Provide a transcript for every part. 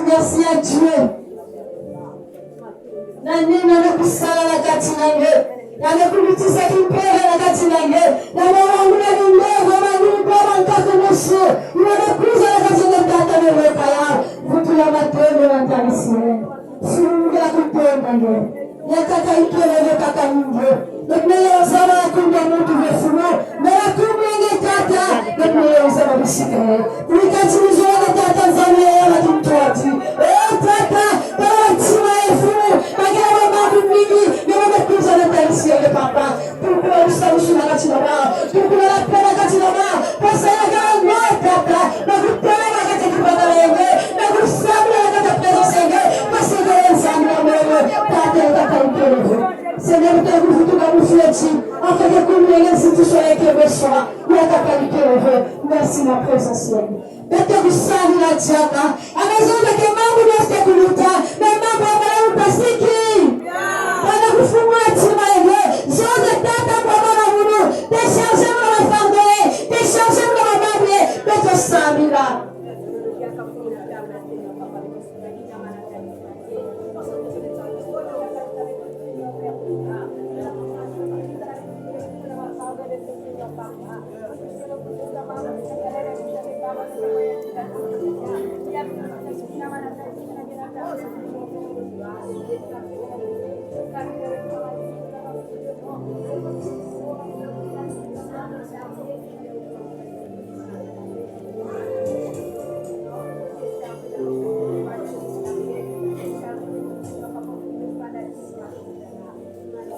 Merci à Dieu. Nani nana kusala na katinange. Nana kulitiza kimpera na katinange. Nana wangula nimego na nimego nkakunusu. Nana kuza na katinga tata meweka yao. Vutu ya matendo na ntanisiye. Surungi la kupenda nge. Nyakaka ikele kaka nge. Nekmele osama ya kumbe mtu vefuno. Mera kumbe nge tata. Nekmele osama bishike. Tulikatimizo na tata nzamia ya matumtuati. Tata. Papa, pourquoi nous sommes sur la Katinaba, pourquoi la peine à Katinaba, parce que la grande papa, notre père a été coupé dans les mains, notre sable a été présent, parce que les ensemble, Seigneur, nous t'avons tout comme nous faisons, afin que comme les institutions qui reçoivent, nous avons qualité heureux. Merci, ma présence, Seigneur. Peut-être que ça, nous l'a dit, à maison de tes membres, nous sommes coulutants, mais membres, nous passons qui? Pendant que vous faites,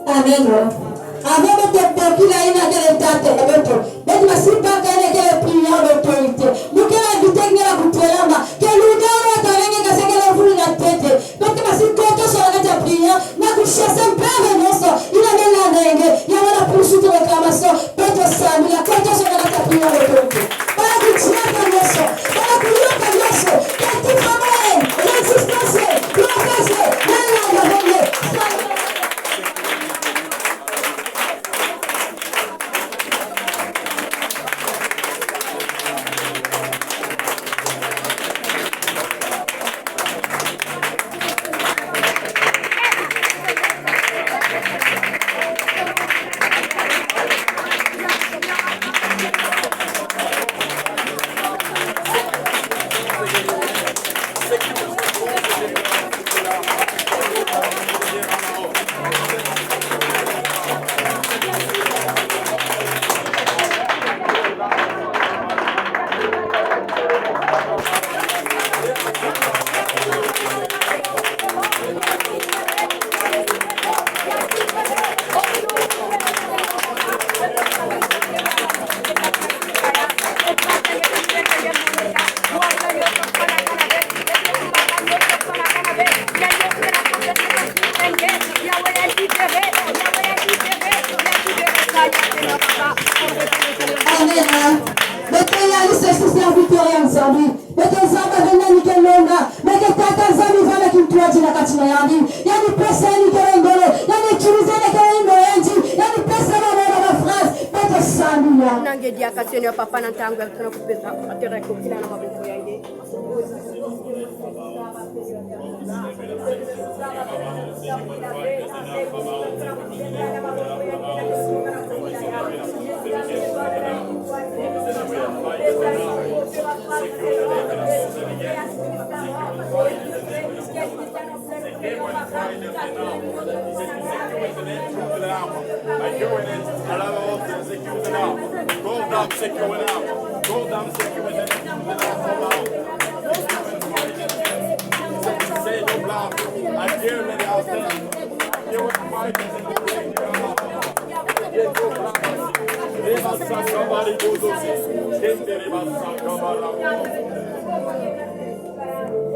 Amen. Avant de te qu'il a une agréable tête, mais tu m'as si pas gagné que le prière d'autorité. Nous qui avons évité que la bouteille, que nous avons attendu que c'est que la foule la tête. Donc tu m'as si content sur la prière, n'a que chassé un peu de nos il a mis la règle, il y a la poursuite de réclamation, peut-être ça, il a content sur la prière d'autorité. Voilà que tu as ta notion, voilà que tu as ta notion, que tu travailles, l'insistance, l'orgasme, la règle. Papa nantangu ya tunakupenda atera kila na mabiko yangu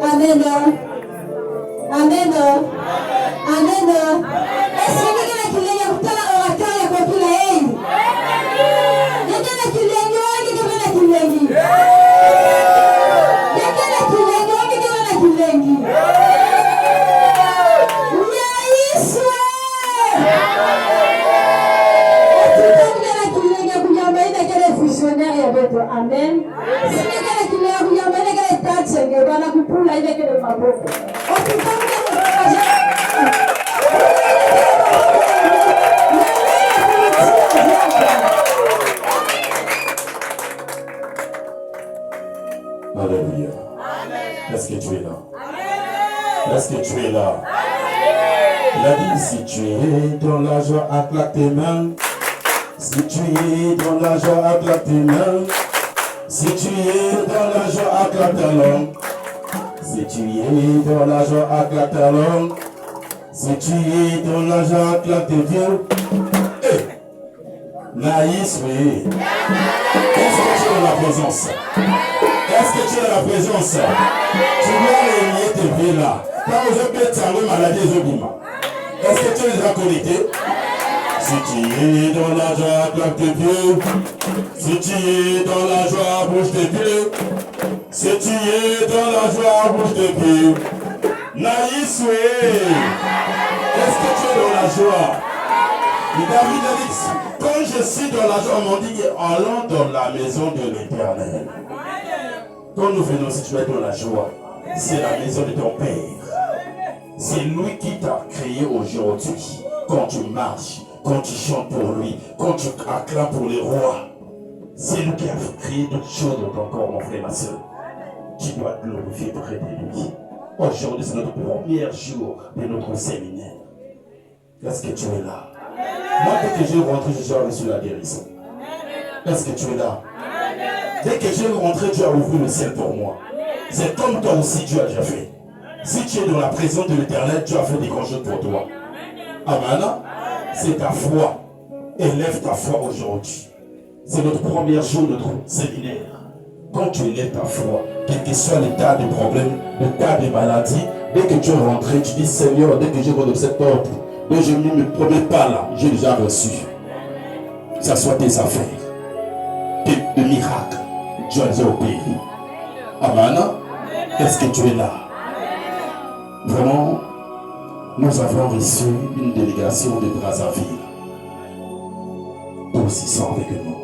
Amen. Amen. Amen. Est-ce que quelqu'un qui l'a écouté la orateur et qu'on peut l'aider? Quelqu'un qui l'a écouté, quelqu'un qui l'a écouté. Quelqu'un qui l'a écouté, quelqu'un qui l'a écouté. Amen. Alléluia. Est-ce que tu es là? Est-ce que tu es là? Il a dit, si tu es dans la joie, acclame tes mains. Si tu es dans la joie, acclame tes mains. Si tu es dans la joie, acclame ta langue. Si tu es dans la joie, acclame ta langue. Si tu es dans la joie, acclame tes dieux. Hey. Naïs, oui. Est-ce que tu es dans la présence? Est-ce que tu es dans la présence? Tu dois réunir tes pieds là. Quand vous êtes peut-être maladie, est-ce que tu es déjà connecté? Si tu es dans la joie, claque tes pieds. Si tu es dans la joie, bouge tes pieds. Si tu es dans la joie, bouge tes pieds. Naïs, oui. Est-ce que tu es dans la joie? Et David a dit, quand je suis dans la joie, on m'a dit, allons dans la maison de l'Éternel. Quand nous venons, si tu es dans la joie, c'est la maison de ton Père. C'est lui qui t'a créé aujourd'hui. Quand tu marches, quand tu chantes pour lui, quand tu acclames pour les rois, c'est lui qui a créé toutes choses dans ton corps, mon frère, ma soeur. Tu dois glorifier près de lui. Aujourd'hui, c'est notre premier jour de notre séminaire. Est-ce que tu es là? Moi, dès que je rentre, j'ai reçu la guérison. Est-ce que tu es là? Dès que je suis rentré, tu as ouvert le ciel pour moi. C'est comme toi aussi, tu as déjà fait. Si tu es dans la présence de l'Éternel, tu as fait des grandes choses pour toi. Amen. C'est ta foi. Élève ta foi aujourd'hui. C'est notre premier jour de notre séminaire. Quand tu élèves ta foi, quel que soit l'état de problème, l'état de maladie, dès que tu es rentré, tu dis Seigneur, dès que je rentre dans cette porte, dès que je ne me promets pas là, j'ai déjà reçu. Ça soit tes affaires, tes miracles. Dieu a déjà opéré. Amen. Est-ce que tu es là? Vraiment, nous avons reçu une délégation de Brazzaville. Tous ils sont avec nous.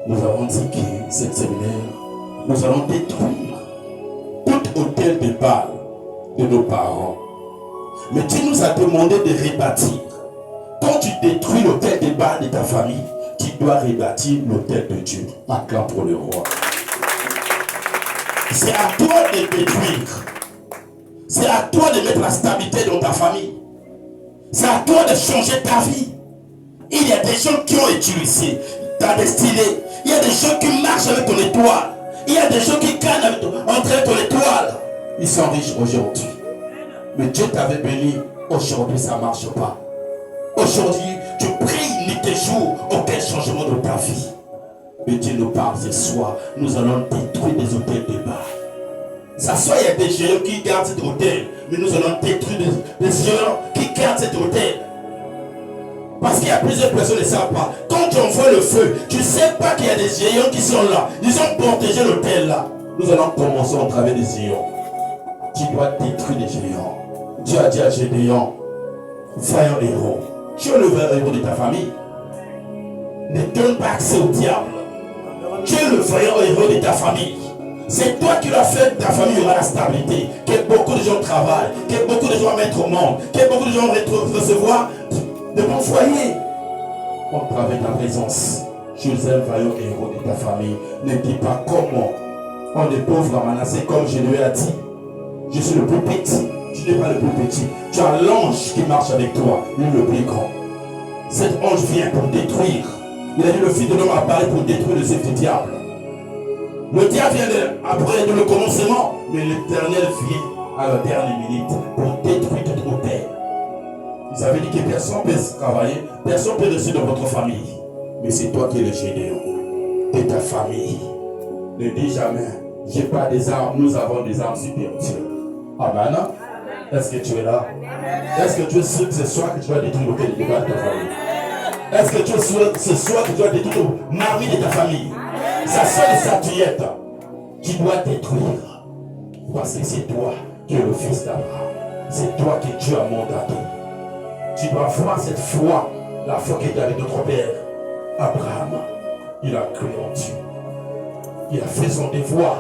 Nous avons dit que cette séminaire, nous allons détruire tout hôtel de Baal de nos parents. Mais tu nous as demandé de rebâtir. Quand tu détruis l'hôtel de Baal de ta famille, tu dois rebâtir l'hôtel de Dieu. Acclame pour le roi. C'est à toi de détruire. C'est à toi de mettre la stabilité dans ta famille. C'est à toi de changer ta vie. Il y a des gens qui ont utilisé ta destinée. Il y a des gens qui marchent avec ton étoile. Il y a des gens qui gagnent entre ton étoile. Ils sont riches aujourd'hui. Mais Dieu t'avait béni. Aujourd'hui, ça ne marche pas. Aujourd'hui, tu pries nuit et jour. Aucun changement dans ta vie. Mais Dieu nous parle ce soir. Nous allons détruire des hôtels de bas. Ça soit il y a des géants qui gardent cet hôtel. Mais nous allons détruire des géants qui gardent cet hôtel. Parce qu'il y a plusieurs personnes qui ne savent pas. Quand tu envoies le feu, tu ne sais pas qu'il y a des géants qui sont là. Ils ont protégé l'hôtel là. Nous allons commencer à travers des géants. Tu dois détruire les géants. Dieu a dit à Gédéon, vaillant héros. Tu es le vaillant héros de ta famille. Ne donne pas accès au diable. Tu es le vaillant héros de ta famille. C'est toi qui l'as fait, ta famille aura la stabilité. Que beaucoup de gens travaillent, que beaucoup de gens mettent au monde, que beaucoup de gens recevoir de bons foyers. On travaille ta présence. Je suis un vaillant héros de ta famille. Ne dis pas comment. On est pauvre à Manassé, comme je lui ai dit. Je suis le plus petit. Tu n'es pas le plus petit. Tu as l'ange qui marche avec toi, lui le plus grand. Cet ange vient pour détruire. Il a dit le Fils de l'homme apparaît pour détruire les œuvres du diable. Le diable vient après le commencement, mais l'Éternel vient à la dernière minute pour détruire toute vos terres. Vous avez dit que personne ne peut travailler, personne ne peut rester dans votre famille. Mais c'est toi qui es le général de ta famille. Ne dis jamais, j'ai pas des armes, nous avons des armes spirituelles. Amen. Est-ce que tu es là? Est-ce que tu es sûr que ce soir que tu vas détruire le dégât de ta famille? Est-ce que tu es sûr que ce soir que tu vas détruire le mari de ta famille? Sa seule statuette, tu dois détruire. Parce que c'est toi qui es le fils d'Abraham. C'est toi que Dieu a mandaté. Tu dois avoir cette foi, la foi qui était avec notre père Abraham. Il a cru en Dieu. Il a fait son devoir.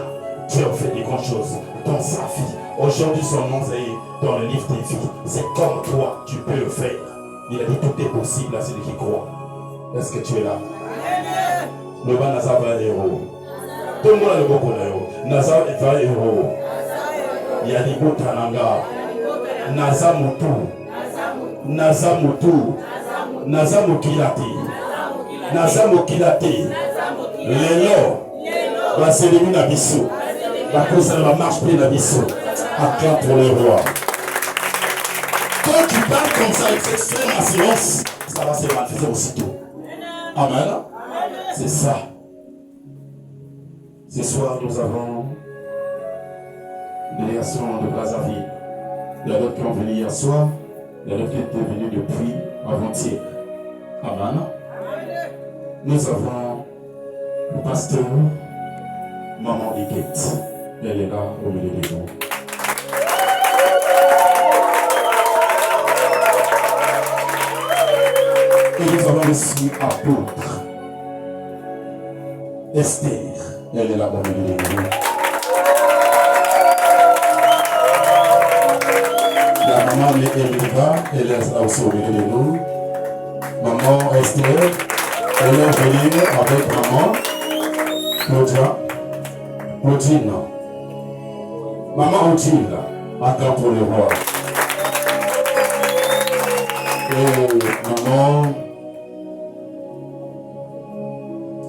Dieu a fait des grandes choses dans sa vie. Aujourd'hui, son nom est dans le livre des vies. C'est comme toi, tu peux le faire. Il a dit tout est possible à celui qui croit. Est-ce que tu es là? Le bas Nazar va héros. Tout le monde a le bon héros. Nazar va héros. Il y a des beaux Tananga. Nazar Moutou. Nazar Moutou. Nazar Mokilati. Nazar Mokilati. Lélo. La cérémonie d'Abisso. La cause de la marche pleine d'Abisso. Acclame pour le roi. Quand tu parles comme ça avec cette extrême assurance, ça va se manifester aussitôt. Amen. C'est ça. Ce soir, nous avons une délégation de Brazzaville. Il y a d'autres qui ont venu hier soir. Il y a d'autres qui étaient venus depuis avant-hier. Amen. Nous avons le pasteur Maman Iguette. Elle est là au milieu de nous. Et nous avons aussi apôtre Esther. Elle est là au milieu de nous. La maman Elvira, elle est là aussi au milieu de nous. Maman Esther, elle est venue avec maman Claudine. Maman Odile, attends pour le roi. Et maman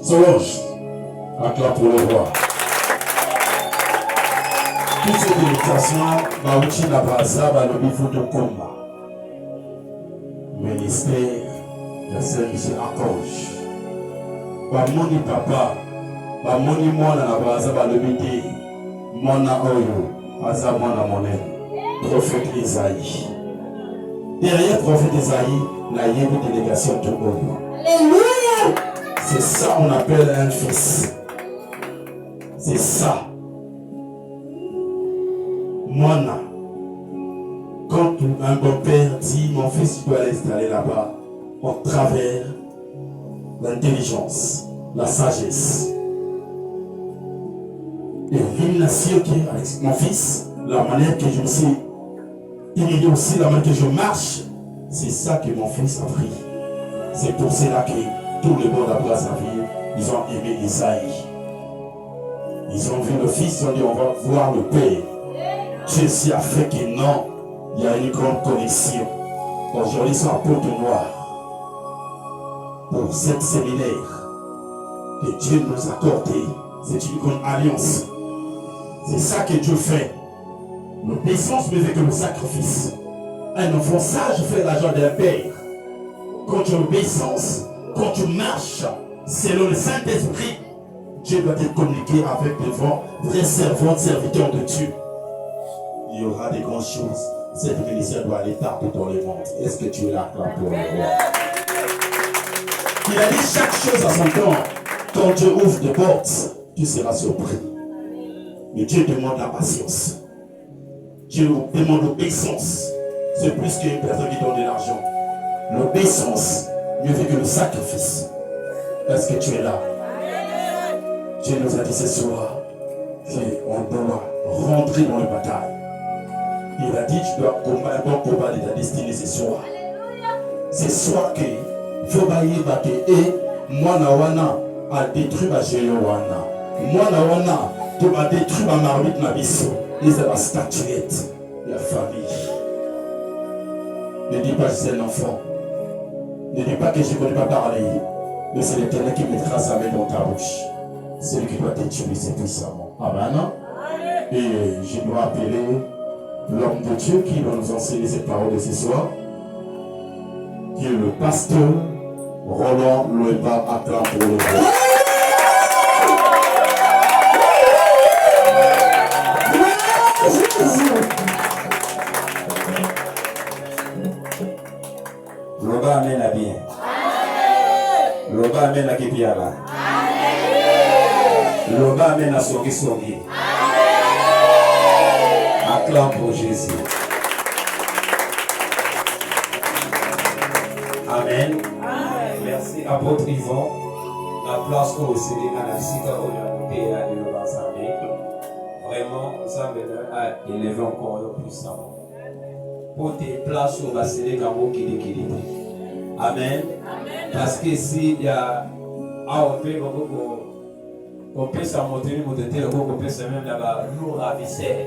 Solange, attends pour le roi. Toutes ces délégation, Baouti Nabraza, le niveau de combat. Ministère, le service Archange. Bamoni papa, Bamoni mwana Nabraza, le midi, mwana oyo, Aza mwana monen. Prophète Isaïe. Derrière prophète Isaïe, la yébi délégation de oyo. Alléluia. C'est ça on appelle un fils. C'est ça. Mwana, quand un bon père dit mon fils tu dois l'installer là-bas, au travers l'intelligence, la sagesse, l'élimination qui est avec mon fils, la manière que je me suis humilié aussi, la manière que je marche, c'est ça que mon fils a pris. C'est pour cela que tous les bons d'Abrazzaville, ils ont aimé Isaïe. Ils ont vu le fils, ils ont dit on va voir le père. Jésus a fait que non, il y a une grande connexion. Aujourd'hui, c'est un porte noire pour cette séminaire que Dieu nous a accordé. C'est une grande alliance. C'est ça que Dieu fait. L'obéissance mieux que le sacrifice. Un enfant sage fait la joie d'un père. Quand tu as l'obéissance, quand tu marches selon le Saint-Esprit, Dieu doit te communiquer avec des vrais servants, serviteurs de Dieu. Il y aura des grandes choses. Cette ministère doit aller partout dans le monde. Est-ce que tu es là pour le roi? Il a dit chaque chose à son temps. Quand Dieu ouvre des portes, tu seras surpris. Mais Dieu demande la patience. Dieu demande l'obéissance. C'est plus qu'une personne qui donne de l'argent. L'obéissance, mieux fait que le sacrifice. Est-ce que tu es là? Dieu nous a dit ce soir qu'on doit rentrer dans la bataille. Il a dit tu dois combattre un bon combat de ta destinée ce soir. Ce soir que Fobaye Bake et Mwana Wana a détruit ma géo Wana. Mwana Wana a détruit ma marmite Nabiso. Ils ont la statuette, la famille. Ne dis pas que c'est un enfant. Ne dis pas que je ne connais pas parler. Mais c'est l'Éternel qui mettra sa main dans ta bouche. C'est lui qui doit t'utiliser puissamment. Amen. Et je dois appeler l'homme de Dieu qui va nous enseigner cette parole de ce soir, qui est le pasteur Roland Loeba Acclam pour le roi. Loba amen à bien. Loba amen à Kipiala. Loba amen à Sogi Sogi. Acclame pour Jésus. Amen. Merci apôtre Yvon. La place au CD à la Sika au Yakoté à Yoruba Samé. Vraiment, ça a élevé encore le puissant. Pour tes places au CD Gambo qui est. Amen. Parce que s'il y a on peut s'en monter, on peut se même là-bas, nous ravisser.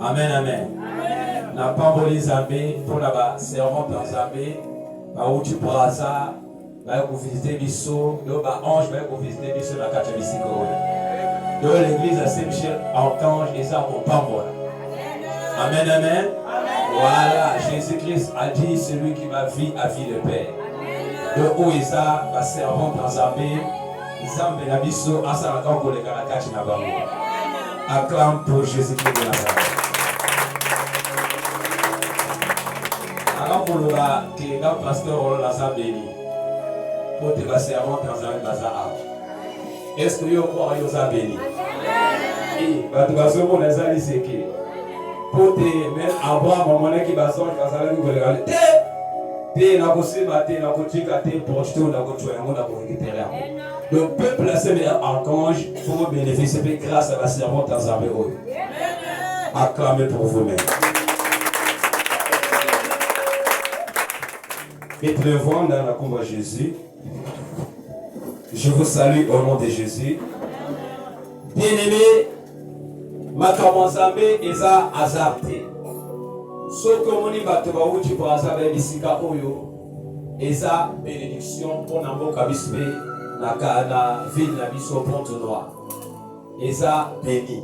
Amen, amen. N'a pas volé Zambé, pour là-bas, c'est vraiment dans Zambé. Où tu pourras ça, va visiter Bissau, là ange, va visiter Bissau dans la carte de dans l'église à Saint-Michel, Archange, et ça, on pas moi. Amen, amen. Voilà, Jésus-Christ a dit, celui qui m'a vie a vie le Père. De où Isa va servir dans Zambé, Zambé la Bissau, à ça, encore pour les gars, la carte de Navarro. Acclame pour Jésus-Christ de Nazareth. Alors pour le bas, qui est le pasteur Roland Lazare béni, pour te passer avant Tanzanie Lazare. Est-ce que vous croyez aux béni? Oui, parce que ce mot les a dit c'est qui? Pour te mettre à boire mon monnaie qui va sortir, ça va vous regarder. T'es na kosi maté, na kotika, t'es projeté, na kochoya, na korécupérer. Le peuple a semé un archange pour bénéficier grâce à la servante Tanzanie. Acclamez pour vous-même. Et te le voir dans la combat Jésus. Je vous salue au nom de Jésus. Bien-aimé, ma kamanzambe eza azarte. Sauf que mon ibato ba uchi pour azabe bisika oyo eza bénédiction pour namboka bisbe na ville na biso Pont-Noir. Eza béni.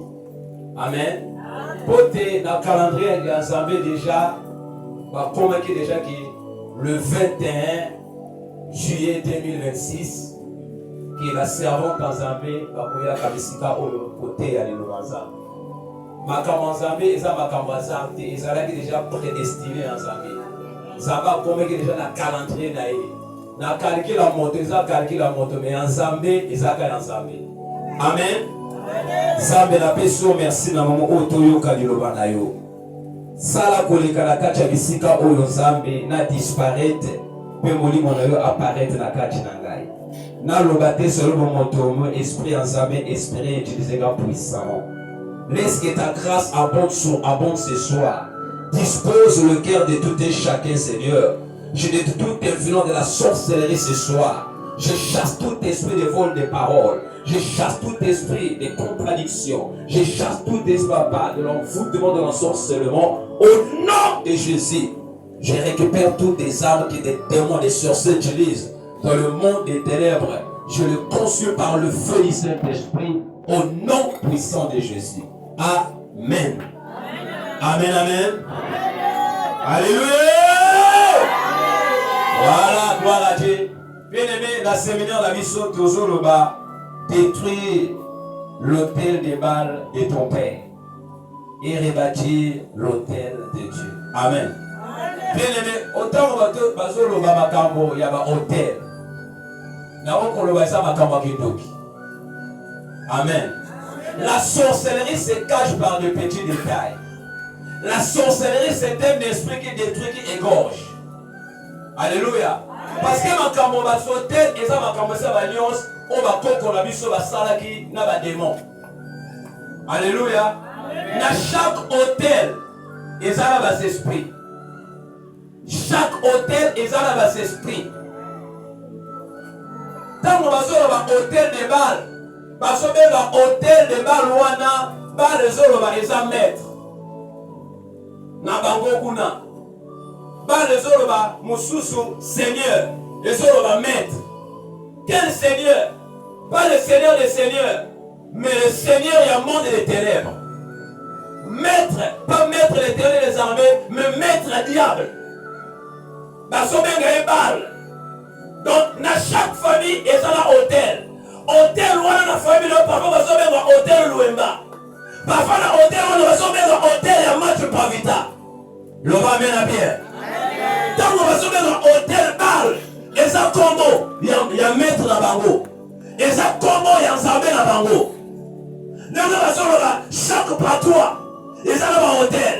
Amen. Pote na calendrier de Nzambe déjà ba convaincu déjà qui le 21 juillet 2026, qui est la servante en Zambé, Bakoya Kabisika au côté à l'Ilovaza. Makambo Zambé, et ça Makambo Zambé, et ça là déjà prédestiné en Zambé. Zamba comme déjà la calendrier naïe. Na calcul la moto, ça calcul la moto, mais en Zambé, et ça en Zambé. Amen. Zambé la peso, merci na maman Otoyo Kadiloba nayo. Sala koleka na kati ya bisika oyo Nzambe na disparaître pe molimo na yo apparaître na kati na ngai. Na lobate solo moto mo esprit Nzambe esprit utiliser ga puissant. Laisse que ta grâce abonde ce soir. Dispose le cœur de tout un chacun, Seigneur. Je détruis tout influence de la sorcellerie ce soir. Je chasse tout esprit de vol de parole. Je chasse tout esprit de contradiction. Je chasse tout esprit de l'envoûtement, de l'ensorcellement. Au nom de Jésus, je récupère toutes les armes que des démons, des sorciers utilisent dans le monde des ténèbres. Je le consume par le feu du Saint-Esprit. Au nom puissant de Jésus. Amen. Amen, amen. Alléluia. Voilà, gloire à Dieu. Bien aimé, la séminaire la mission toujours le bas. Détruire l'autel des balles de ton Père et rebâtir l'autel de Dieu. Amen. Bien aimé, autant on va te passer le bas makambo, il y a un hôtel. N'a on le voit ça makambo qui doki. Amen. La sorcellerie se cache par de petits détails. La sorcellerie c'est un esprit qui détruit, qui égorge. Alléluia. Parce que makambo va sauter et ça makambo ça va nyos. On va comprendre la biso va salaki na ba démon. Alléluia. Na chaque hôtel ils ont bas esprit. Chaque hôtel ils ont bas esprit. Tant on va sur le hôtel de balles, parce que le hôtel de balles wana bas les autres va les mettre. Na bango kuna. Ba les oloba mususu Seigneur. Les oloba maître. Quel Seigneur? Pas le Seigneur des Seigneurs, mais le Seigneur il y a monde des ténèbres. Maître, pas maître l'Éternel des armées, mais maître diable. Basobenga et bal. Donc, dans chaque famille, il y a un hôtel. Hôtel, ou dans la famille, parfois, basobenga hôtel Louemba. Parfois, dans hôtel, on basobenga hôtel, il y a match par vita. L'on va mener bien. Tant qu'on basobenga hôtel bal, il y a un combo, il y a maître dans bango. Il y a un combo, il y a un zambé dans bango. Donc, chaque patois, il y a un hôtel.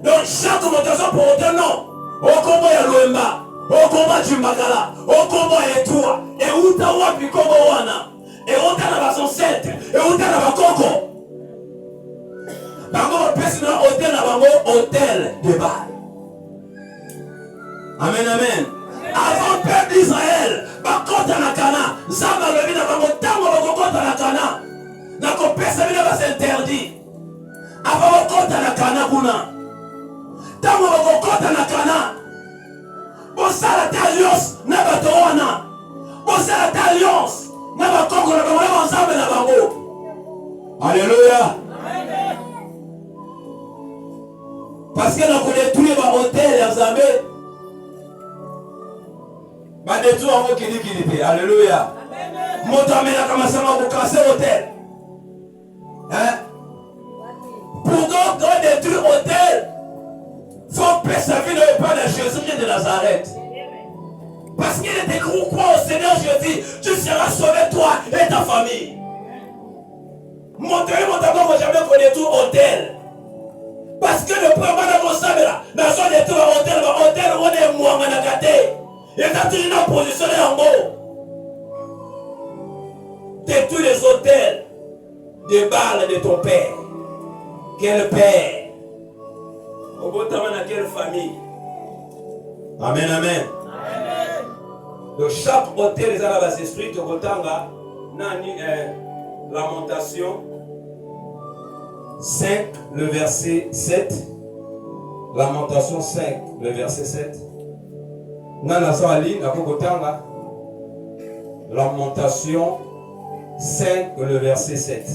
Donc, chaque montation pour hôtel, non. Au combo, il y a Louemba. Au combat du Magala, au combat et toi, et où t'as wapi comme wana, et où t'as la son set, et où t'as la coco. Bango, personne hôtel na bango, hôtel de bal. Amen, amen. Avant le peuple d'Israël, bakota na kana, zamba le vina bango, tango bakota na kana, na ko personne va s'interdit. Avant bakota na kana kuna, tango bakota na kana. Bosala alliance na bato wana. Bosala alliance na bakoko na bango ensemble na bango. Alléluia. Parce que nous détruit ba hôtel ya Zambé. Ba détruit en kili. Alléluia. Moto amena kama sama ko casser hôtel. Hein? Pour donc détruire hôtel. Faut préserver le pas de Jésus de Nazareth. Parce qu'il était gros quoi au Seigneur Jésus, tu seras sauvé toi et ta famille. Montrez mon tableau, moi jamais connu tout hôtel. Parce que le premier de mon sabre là, dans son détour hôtel, on est moi, on a gâté. Il a toujours une position en haut. Détruis les hôtels des balles de ton père. Quel père? Au bout de quelle famille? Amen, amen. Donc chaque hôtel est à la base esprit de Rotanga, Lamentation 5, le verset 7. Lamentation 5, le verset 7. Nana Sali, la Rotanga. Lamentation 5, le verset 7.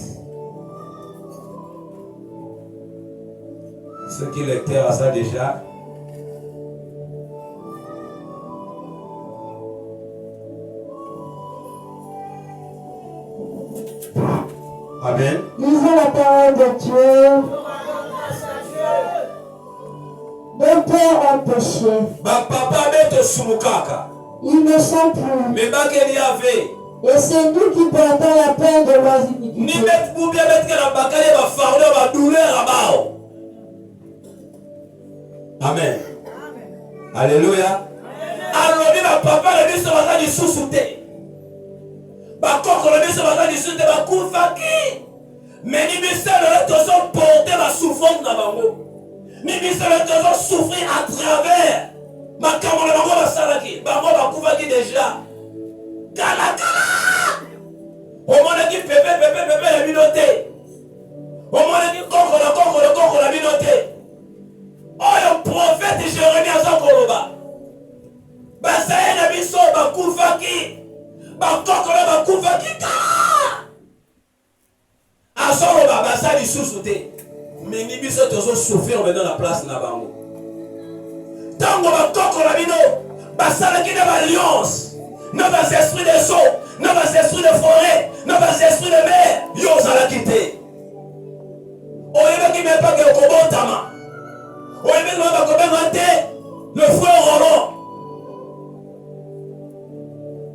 Ceux qui lectèrent à ça déjà. Amen. Lisons la parole de Dieu. Nos pères ont péché. Ils ne sont plus. Mais il y avait. Et c'est nous qui portons la peine de leurs iniquités. Amen. Alléluia. Alors, papa, le ministre va dire sous-souté. Le ministre va dire sous-souté. Mais les ministres ont porté ma souffrance dans ma main. Les ministres ont souffert à travers ma camarade. Bango va déjà. Kala. Au monde qui pépé la minoté. Au monde qui coco la minoté. Oh, le prophète Jérémie a son koloba. Basaye na biso bakufaki. Bakokola bakufaki kala. Asoloba basali sous-souté. Mais ni biso tozo souffrir dans la place na bango. Tango bakokola bino. Basala ki na alliance. Nos esprits des eaux, nos esprits de forêt, nos esprits de mer. Yo zala quitté. Oyeba ki me pa ke okobotama. Le frère Roland.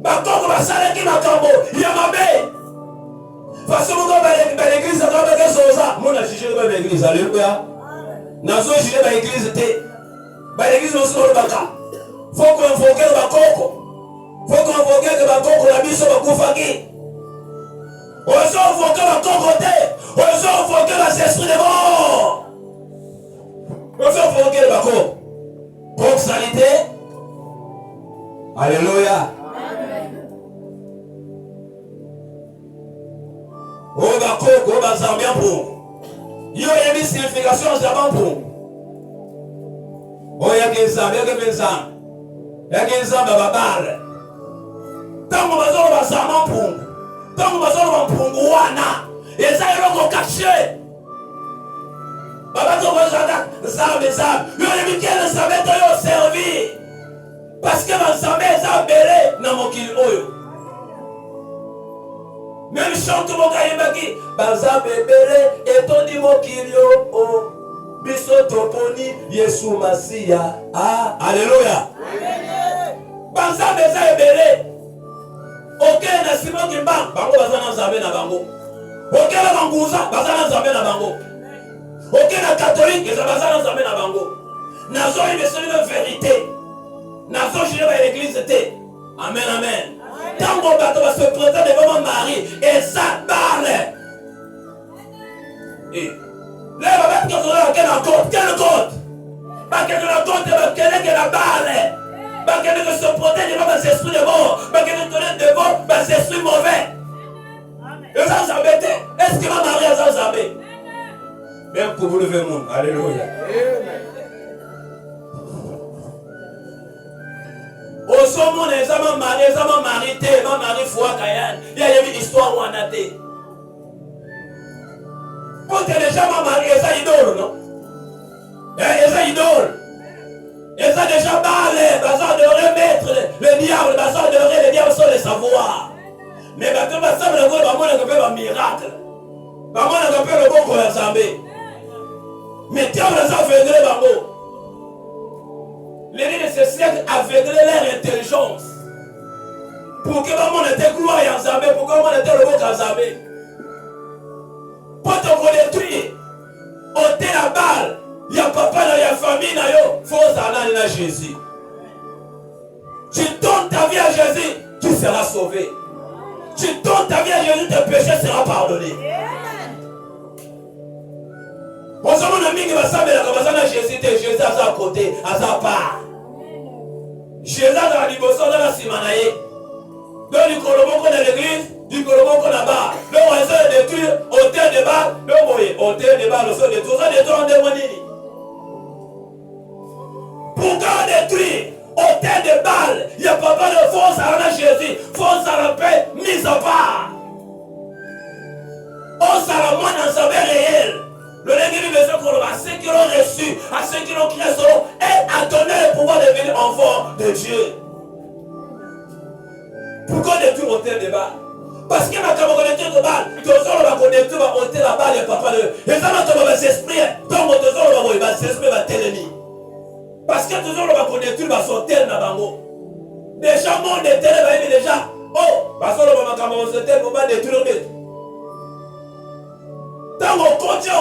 Bakoko basala ki makambo yamabe. Façon que l'église a pas de soza. Mon a jugé de l'église. Alléluia. Nazo jugé de l'église té. L'église aussi le baka. Faut convoquer le bakoko. Faut convoquer le bakoko la biso bakufaki. On se convoquer le bakoko té. On se convoquer la esprit de mort. On se convoquer le bakoko. Proxalité. Alléluia. Oh bakoko, oh bazambia pour. Yo y'a mis signification en jaban pour. Oh, y'a qu'un zam, y'a qu'un zam. Y'a qu'un zam à babal. Tant qu'on va se faire zam pour. Tant qu'on va se faire pour wana. Et ça, il va cacher. Baba, tu vas se faire zam. Yo, les miquels, ça va être servi. Parce que ma zam est belé dans mon kil oyo. Même chante mon kaïmaki. Baza belé et ton dit mon kil yo. Biso toponi Yesu Masia. Ah, alléluia. Banza beza ebele. Ok na Simon Kimba, bango baza na Nzambe na bango. Ok na banguza, baza na Nzambe na bango. Ok na catholique, baza na Nzambe na bango. Nazo ibesoni de vérité. Nazo jire ba l'église té. Amen, amen. Tango bato va se présenter devant Marie et ça parle. Et là, il va mettre que cela quel code. Quel code? Pas que la code, quel est la balle. Pas que se protège devant les esprits de mort. Pas que nous tenons devant les esprits mauvais. Et ça, ça m'embête. Est-ce que ma Marie a ça, ça m'embête? Même pour vous lever le monde. Alléluia. Au sommet, les hommes mariés, ma Marie foi Kayan. Il y a une histoire où on a été. Pour que les gens m'ont marié, ça idole, non? Et ça idole. Et ça déjà parlé, ça de remettre le diable, ça de remettre le diable sans le savoir. Mais quand ça me le voit, on a fait un miracle. On a fait le bon qu'on a zambé. Mais Dieu les a aveuglés, bango. Les lignes de ce siècle aveuglaient leur intelligence. Pour que maman était gloire en zambé, pour que maman était le bon qu'en zambé. Pour te détruire, ôter la balle, il y a papa, il y a famille, il y a faux aller à Jésus. Tu donnes ta vie à Jésus, tu seras sauvé. Tu donnes ta vie à Jésus, tes péchés seront pardonnés. Bon, ça mon ami qui va savoir que Jésus, Jésus à côté, à sa part. Jésus dans la liboson, dans la simanaye. Donc, du colombo qu'on a l'église, du colombo qu'on a bas. Donc, on essaie de détruire, hôtel de bas. Donc, vous voyez, hôtel de bas, le sol de tout ça, détruire en démonini. Pourquoi détruire hôtel de balles? Il n'y a pas de force à la Jésus, force à la paix, mise à part. On s'en la moins dans sa vie réelle. Le Légué de ceux à ceux qui l'ont reçu, à ceux qui l'ont créé son nom, et à donner le pouvoir de devenir enfant de Dieu. Pourquoi détruire hôtel de balles? Parce que ma camarade de balles, tu vas connecter à hôtel la balle et papa de. Et ça va s'esprit, donc on va s'esprit va t'éliminer. Parce que toujours on va connecter à son tel na bango. Déjà, mon étel va aimer déjà. Oh, parce que on va commencer tel pour pas détruire le. Tant qu'on continue,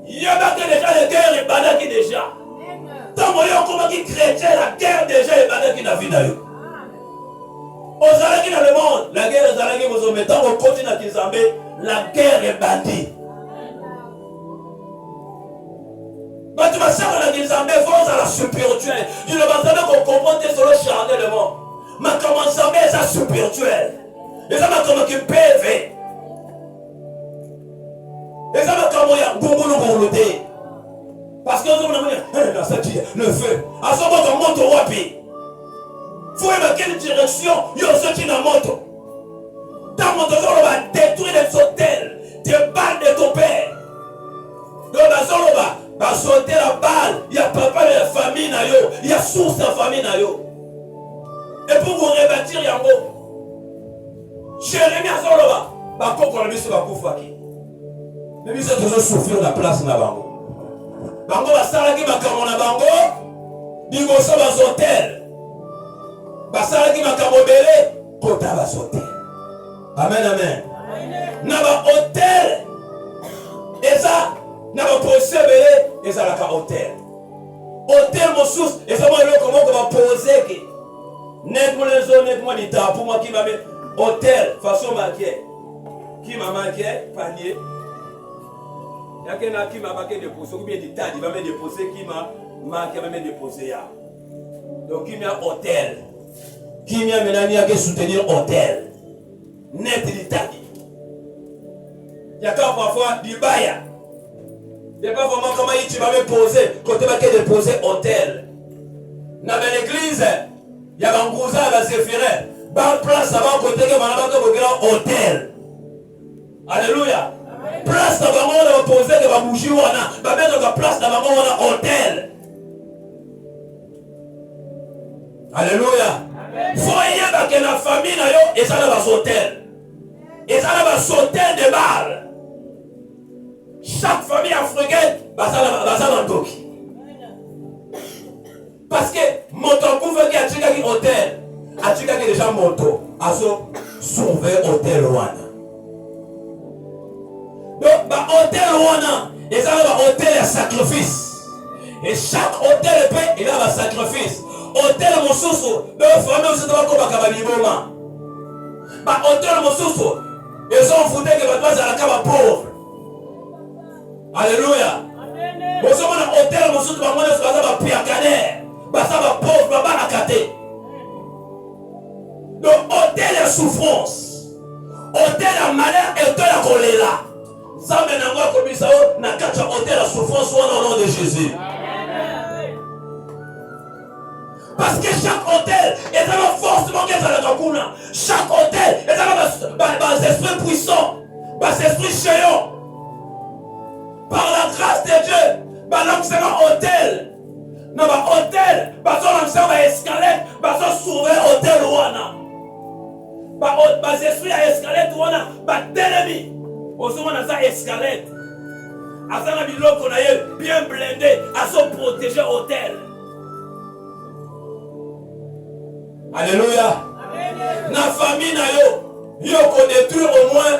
il y a déjà les guerres et badaki déjà. Tant qu'on y a comment qui chrétien, la guerre déjà et badaki na vie d'ailleurs. Aux Zalaki dans le monde, la guerre est Zalaki vous en mettant au continent à Kizambé, la guerre est bandit. Quand tu vas savoir la Kizambé, force à la spirituelle. Tu ne vas pas qu'on comprend sur le charnellement. Mais comment ça met ça spirituel? Et ça m'a comme qui PV. Et ça m'a comme il y a beaucoup de parce que nous avons dit, le feu. À ce moment, on monte au wapi. Il faut dans quelle direction il y a ceux qui n'ont moto. Dans mon temps, on va détruire les hôtels, des balles de ton père. Donc, on va sauter la balle. Il y a papa et la famille, il y a source de la famille. Et pour vous rebâtir, il y a un mot. Jérémie, on va qu'on a mis sur la koufaki. Mais il faut toujours souffrir la place na bango. Bango va s'arrêter ma camona bango. Digo ça va hôtel. Basala qui m'a camobélé, kota va sauter. Amen, amen. Naba hôtel. Et ça, naba posé belé, et ça la hôtel. Hôtel mon sous, et ça moi comment on va poser qui. Net pour les zones, net moi du temps pour moi qui m'a mis hôtel façon marquée. Qui m'a marqué panier. Il y a quelqu'un qui m'a marqué déposer, ou bien du tas, il va me déposer qui m'a marqué, va me déposer là. Donc il y a hôtel. Qui m'a mené à soutenir hôtel. Net l'Italie. Il y a parfois du baya. Il n'y a pas vraiment comment tu vas me poser quand tu vas déposer hôtel. na l'église il y a un cousin à Zéphirin ba place avant côté que bana bato bokela hôtel. Alléluia. Place na bango na poser que ba bougie wana ba mettre la place na bango wana hôtel. Alléluia. Voyez que la famille na yo et ça na ba hôtel. Et ça na ba hôtel de bar. Chaque famille africaine ba ça na ndoki. Parce que moto couvre qui a tika ki hôtel. A tika ki déjà moto aso sauver hôtel wana. Donc, bah, hôtel wana, ils ont un hôtel à sacrifice. Et chaque hôtel il a un sacrifice. Hôtel Moussousou, de famille aussi doit comme Kababiboma. Bah, hôtel Moussousou, ils ont foutu que votre à la cave pauvre. Alléluia. Vous savez, hôtel Moussousou, bah, moi, je vais à Piakaner. Bah, ça va pauvre, bah, à Kate. Donc, hôtel à souffrance. Hôtel à malheur et hôtel à choléra. Ça maintenant comme ça na kacha hôtel la souffrance au nom de Jésus. Parce que chaque hôtel est dans forcément qui est dans la kuna. Chaque hôtel est dans les esprits puissants, les esprits géants. Par la grâce de Dieu, l'homme c'est un hôtel. Non, hôtel, l'homme c'est un escalade, sauver hôtel wana. Les esprits à escalade wana, l'ennemi. Aussi on a ça escalade. Afin de biloko na ye bien blindé à se protéger hôtel. Alléluia. Na famille na yo ko détruire au moins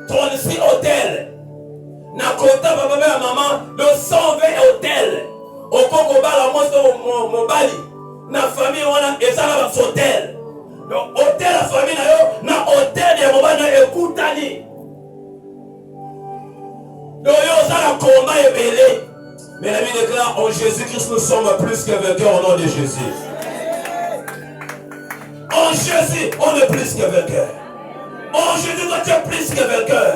36 hôtels. Na kota papa et maman de 120 hôtels. Au koko bala mo bali. Na famille wana ezala ba hôtel. Donc hôtel la famille na yo na hôtel ya mobali na ekutani. Mais la Bible déclare en Jésus-Christ nous sommes plus que vainqueurs au nom de Jésus. En Jésus, on est plus que vainqueurs. En Jésus, tu es plus que vainqueur.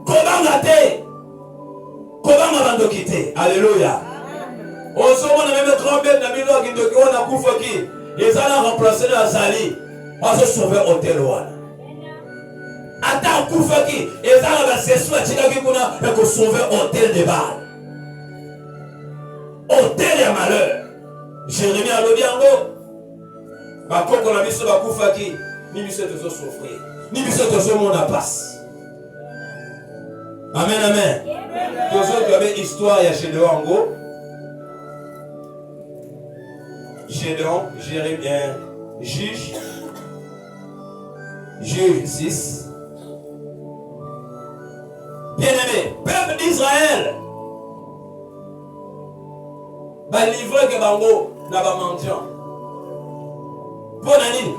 Comment l'athée? Comment m'avons quitté? Alléluia. On se voit même grand-mère de Milo qui on a couvert ils allaient remplacer la Zali. On se sauver au Téloan. Attends, Koufaki, et ça va se souhaiter pour sauver hôtel de balles. Hôtel de malheur. Jérémie a le biango. Ma coco la mise sur la Koufaki, ni mise de souffrir, ni mise de monde à passe. Amen, amen. Tous autres avez histoire, il y a Gédéon en gros. Gédéon, Jérémie, juge 6. Bien-aimé, peuple d'Israël, livré que Bango n'a pas mendiant.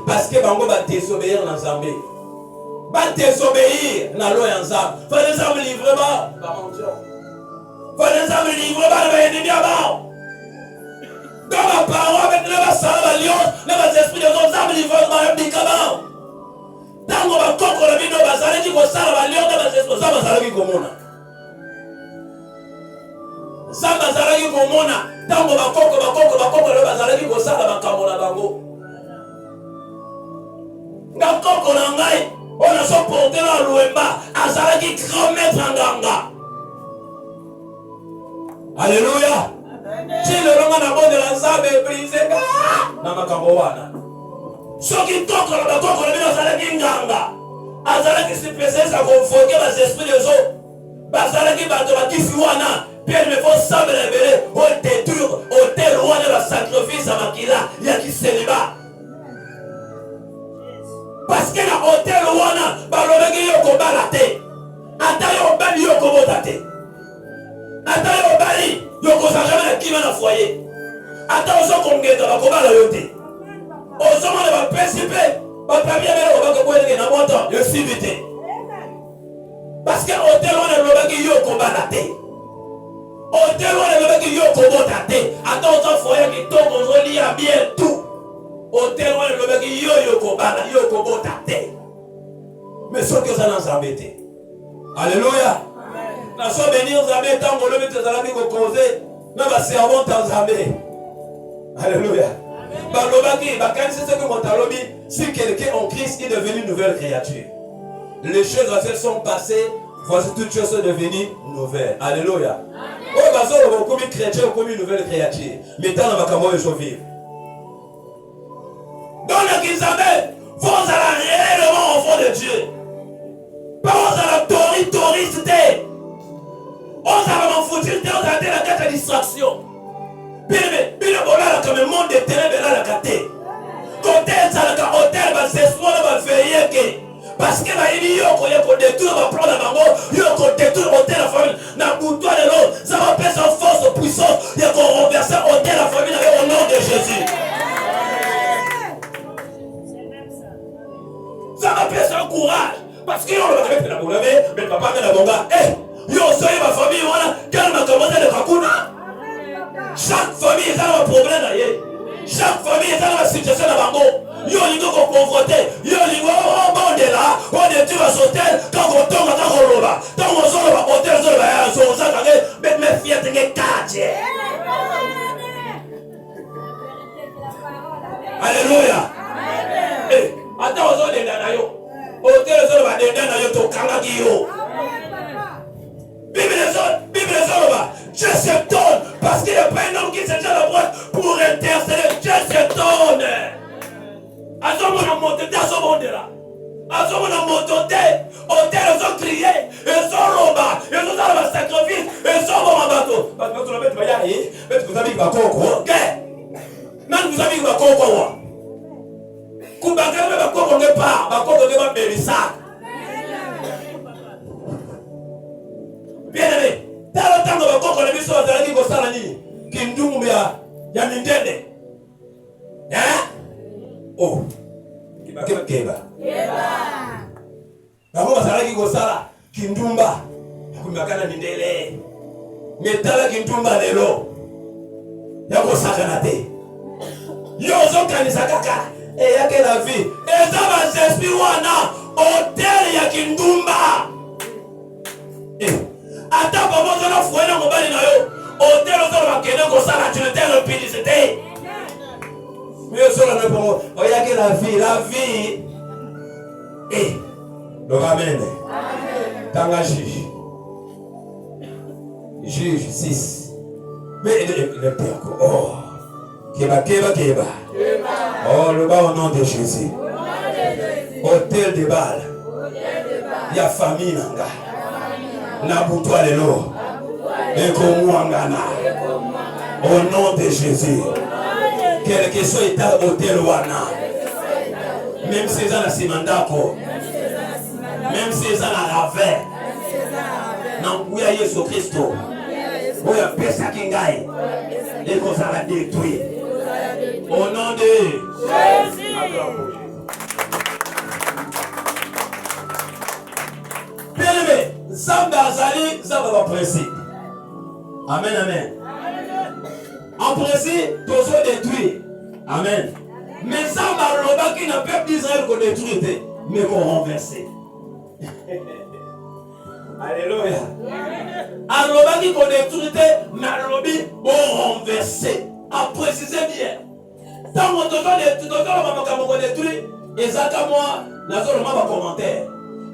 Parce que Bango va désobéir dans Zambé. Va désobéir dans l'eau en Zambé. Faut les hommes livrer bas, mendiant. Faut les hommes livrer bas, les ennemis à bas. Dans ma parole, avec le salon, les esprits de nos hommes livrés bas, les médicaments. Tango bakoko la bino bazalaki kosala balionda bazesposa bazalaki komona. Zamba bazalaki komona tango bakoko la bazalaki kosala bakamona bango. Ngakoko na ngai on a so porter la luemba azalaki grand maître nganga. Alléluia. Si le ronga na bonde la nzambe brisé na makambo wana. Soki toko la bakoko la bino azalaki nganga azalaki spécialiste à convoquer les esprits des eaux bazalaki bato bakisi wana bien me faut sable révéler au détruire hôtel wana la sacrifice à makila ya kiseliba parce que la hôtel wana balobaki yo kobala te ata yo bali yo kobota te ata yo bali yo kozala na kima na foyer ata ozo kongeta bakobala yo te. Au sommet de ma principe, ma première mère va que na montant de civité. Parce que hôtel on est le qui yo combat la tête. Hôtel on est le qui yo combat la tête. Attends ton foyer qui tombe on lit à bien tout. Hôtel on est le qui yo combat la tête. Mais ce que ça nous embête. Alléluia. Nous sommes bénis aux amis tant qu'on le met dans la vie qu'on cause. Nous va servons dans amis. Alléluia. C'est ce que mon talon dit. Si quelqu'un en Christ est devenu une nouvelle créature, les choses anciennes sont passées, voici toutes choses sont devenues nouvelles. Alléluia. Oh, comme chrétien, comme une nouvelle créature. Mais dans la macabre, il faut vivre. Dans le Kizabel, vous allez réellement enfant de Dieu. Pas vous allez touriste. On va m'en foutre, on va la carte de distraction. Bien, voilà comme le monde des ténèbres là la carte. Côté ça le hôtel va s'espoir va veiller que parce que va y a détruire va prendre la mango, il y a détruire hôtel la famille, na bouton de l'eau, ça va passer en force puissance, il y a qu'on renverser hôtel la famille au nom de Jésus. Ça va passer en courage parce que on va mettre la boule mais papa met la bonga. Yo soyez ma famille voilà, calme commencer le kakuna. Chaque famille est dans un problème d'ailleurs. Chaque famille est dans la situation de Bango. Yo lingo qu'on confronté. Yo lingo on bande là. On est tu vas sauter. Quand on tombe dans le roba. Quand on sort le hôtel sur le son ça kage. Mais mes filles t'es quatre. Alléluia. Eh, attends on sort des danayo. Hôtel sur le danayo to kanga kiyo. Bible là-bas. Dieu s'étonne parce qu'il n'y a pas un homme qui s'est déjà la boîte pour intercéder. Dieu s'étonne. À ce moment monté, à ce moment là. À ce moment monté, hôtel, ils ont crié, ils sont roba, ils ont dans le sacrifice, ils sont dans le bateau. Parce que vous avez dit, vous avez dit, ok. Même vous avez dit, vous avez dit, Koubaka, même quoi qu'on n'est pas, on n'est pas Mélissa. Bien aimé. Dans le temps que vous avez vu sur la télé, vous avez dit que vous avez dit oh, Keba. Bako basala ki kosala kindumba yakumakana mindele metala kindumba lelo yakosakana te yo ozokanisa kaka eyake la vie eza basesprit wana hotel ya kindumba ata baba ozala fuena mobali na yo hotel ozala bakende kosala trinité repidicité mais ozala na bongo oyake la vie donc amen. Tanga juge 6 mais il est encore oh keba oh le bas au nom de Jésus hôtel de Bâle il y a famille nanga na butwa lelo ekomwangana au nom de Jésus quel que soit état hôtel wana même si ça na simandako même si ça na rave na nguya Yesu Kristo oya pesa kingai ekozala détruit au nom de Jésus. Bien aimé, Zamba Azali, Zamba va principe. Amen. En principe, tout ça détruit. Amen. Mais Zamba Loba qui n'a pas d'Israël qu'on détruit, mais qu'on renverse. Alléluia. Aloba qui qu'on détruit, mais Alobi qu'on renverse. À préciser bien. Tant qu'on te détruit, et ça comme moi, la zone va commentaire.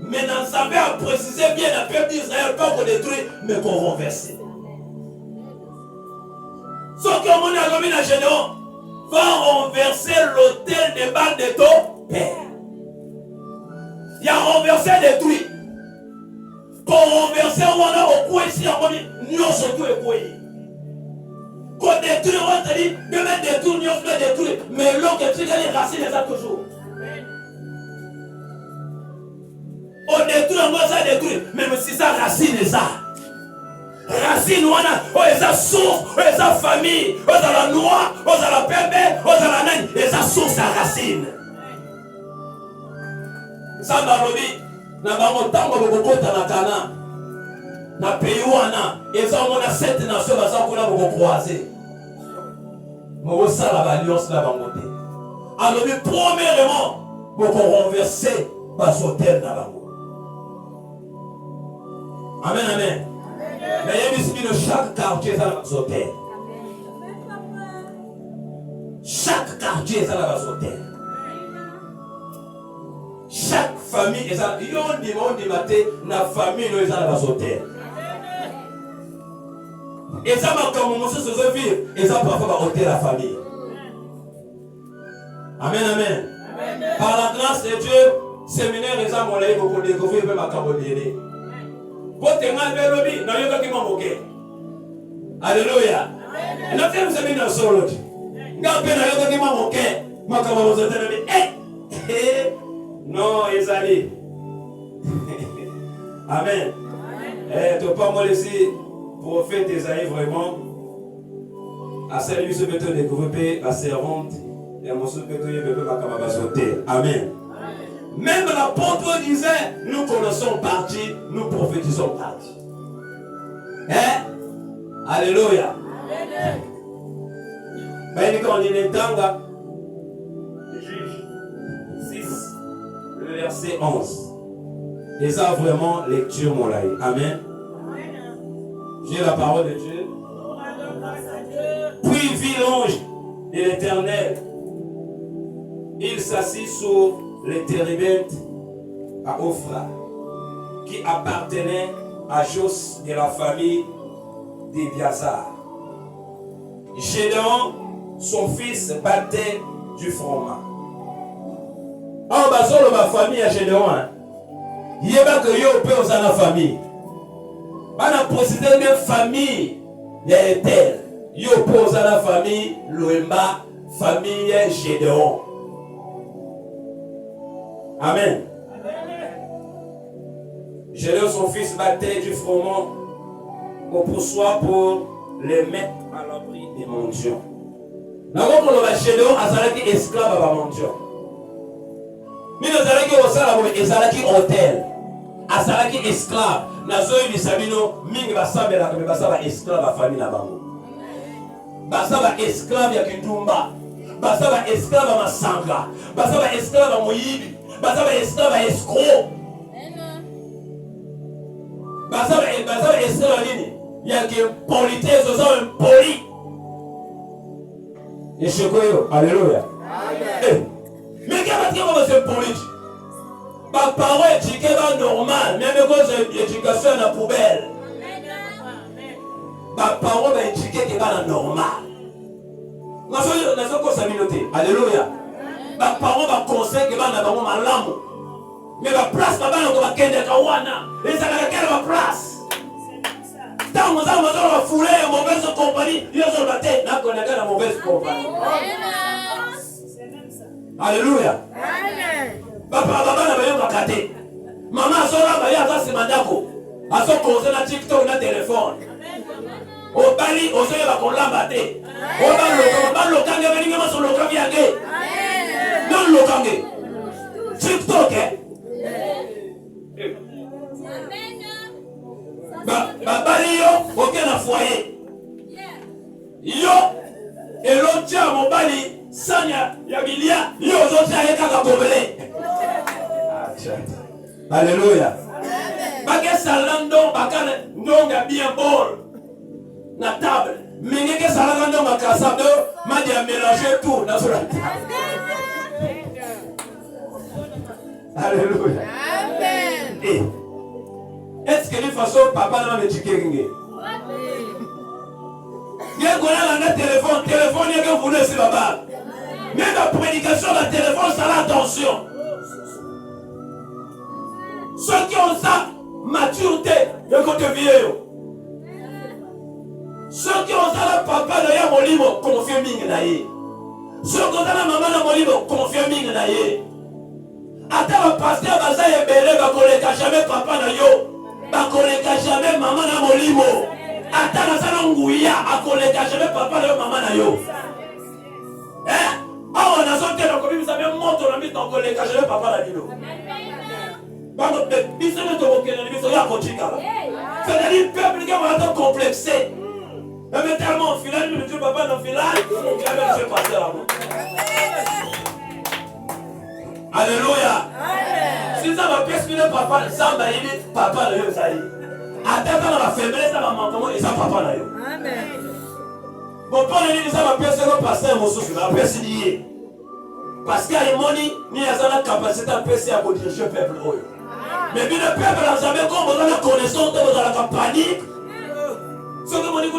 Mais dans sa vie, à préciser bien, le peuple d'Israël, pas qu'on détruit, mais qu'on renverse. Ce que mon ami la génération va renverser l'autel des balles de ton père. Il a renversé détruit. Pour renverser, on a au coin ici, on dit, nous sommes tous coin. Quand détruit, on te dit, de mettre détruit, nous sommes détruits. Mais l'eau que tu gagnes, les racines, les a toujours. On détruit, on va détruire. Même si ça racine, les a. Racine, on a, les source, les famille, on a la noix, on a la pépé, on a la naine, les source à racine. Ça m'a dit, na bango tango bokota na Kana na pays wana eza mona 7 nations baza kuna boko croiser mo sala ba alliance la bango te alors premièrement boko renverser bas hôtel na bango amen mais il y a chaque quartier ça bas hôtel quartier est à la base hôtel. Chaque famille est à la famille est à la base hôtel. Et ça m'a commencé à se vivre. Et ça parfois hôtel la famille. Amen, amen. Par la grâce de Dieu, séminaire et ça, mon lait, vous pouvez découvrir ma camodérée. Pour te rendre lobby, n'a pas qui m'a moqué. Alléluia. Et là, vous avez une solo. N'a pas qui m'a moqué. Ma camodérée. Non, Isaïe. Amen. Et tu pas moi laisser prophète Isaïe vraiment. À celle-là, je peux te découvrir la servante. Et mon soupe peut te sauter. Amen. Même l'apôtre disait, nous connaissons partie, nous prophétisons partie. Hein? Alléluia. Ben, quand on dit les tangas, Juge 6, le verset 11. Et ça, vraiment, lecture, mon laïc. Amen. J'ai la parole de Dieu. Puis vit l'ange de l'Éternel. Il s'assit sur les térébintes à Ophra, qui appartenait à Jos de la famille d'Ebiazar. Gédéon, son fils, battait du froment. En bas de ma famille à Gédéon, il y a que yo peut dans la famille. On a procédé de famille, il y a Ethel. Yo peut dans la famille, Loemba, famille Gédéon. Amen. Gédéon, son fils, battait du froment au poussoir pour les mettre à l'abri des mendiants. D'abord, on va Gédéon, Azalaki esclave à mendiant. Mais nous allons au salon, Azalaki hôtel, Azalaki esclave. Nazoï di Sabino, Ming Basabe la Kame Basaba esclave à famille là-bas. Basaba esclave à Kitumba, Basaba esclave à Masanga, Basaba esclave à Moyibi. Basaba esclave à escroc. Basaba esclave à nini. Il y a qui politesse aux hommes polis. Et je crois, alléluia. Mais qu'est-ce que c'est politique? Ma parole est normal, même quand c'est l'éducation à la poubelle. Ma parole est éduquée normal. Ma soeur, n'a pas sa communauté. Alléluia. Ma parole va conseiller que va dans ma langue. Mais ma place là-bas, on va kende kawana. Et ça va quelle ma place? Tant que ça va fouler mauvaise compagnie, il y a sur la tête, n'a qu'on a la mauvaise compagnie. Alléluia. Papa na bayo bakate. Maman sola baya za simandako. Aso koze na TikTok na téléphone. O bali o soya ba kolamba te. O ba lokange ba ninga maso lokange yake. Non lokange. TikTok bali yo oke na foyer. Yo elotia mobali sanya ya bilia yo zotia yeka ka bobele. Alléluia. Baguette salando, bakane ndonga bien bol na table. Mingeke salando makasado, m'a dit à mélanger tout dans la table. Alléluia. Amen. Est-ce que de façon papa n'a pas éduqué? Il y a un téléphone, il y a que vous laissez là-bas. Mais la prédication, le téléphone, ça l'attention. Ceux qui ont ça, maturité, de côté vieux. Ceux qui ont ça, le papa, d'ailleurs, mon livre, confie ming naïe. Ceux qui ont ça, la maman, mon livre, confie ming naïe. Attends, le pasteur, Baza et Bélé, va collègue jamais papa na yo. Va collègue jamais maman na mon livre. Attends, ça n'a ngouya, à collègue jamais papa na yo, maman na yo. Hein? Ah, on a sorti la commune, ça vient monter, on a mis dans collègue jamais papa na yo. C'est-à-dire peuple qui va être complexé. Mais tellement filage, je ne dis pas dans le filage, je vais passer là. Alléluia. Si ça va prescrire papa, ça va aider papa là, ça y est. Attends dans la faiblesse, ça va m'entendre et ça papa là. Amen. Bon, pas le ça va prescrire passer mon souffle, la prescrire. Parce qu'il y a des moni, ni la capacité à passer à diriger le peuple. Mais bien le peuple, vous avez comme vous avez la connaissance, vous avez la panique. Ce que vous avez dit,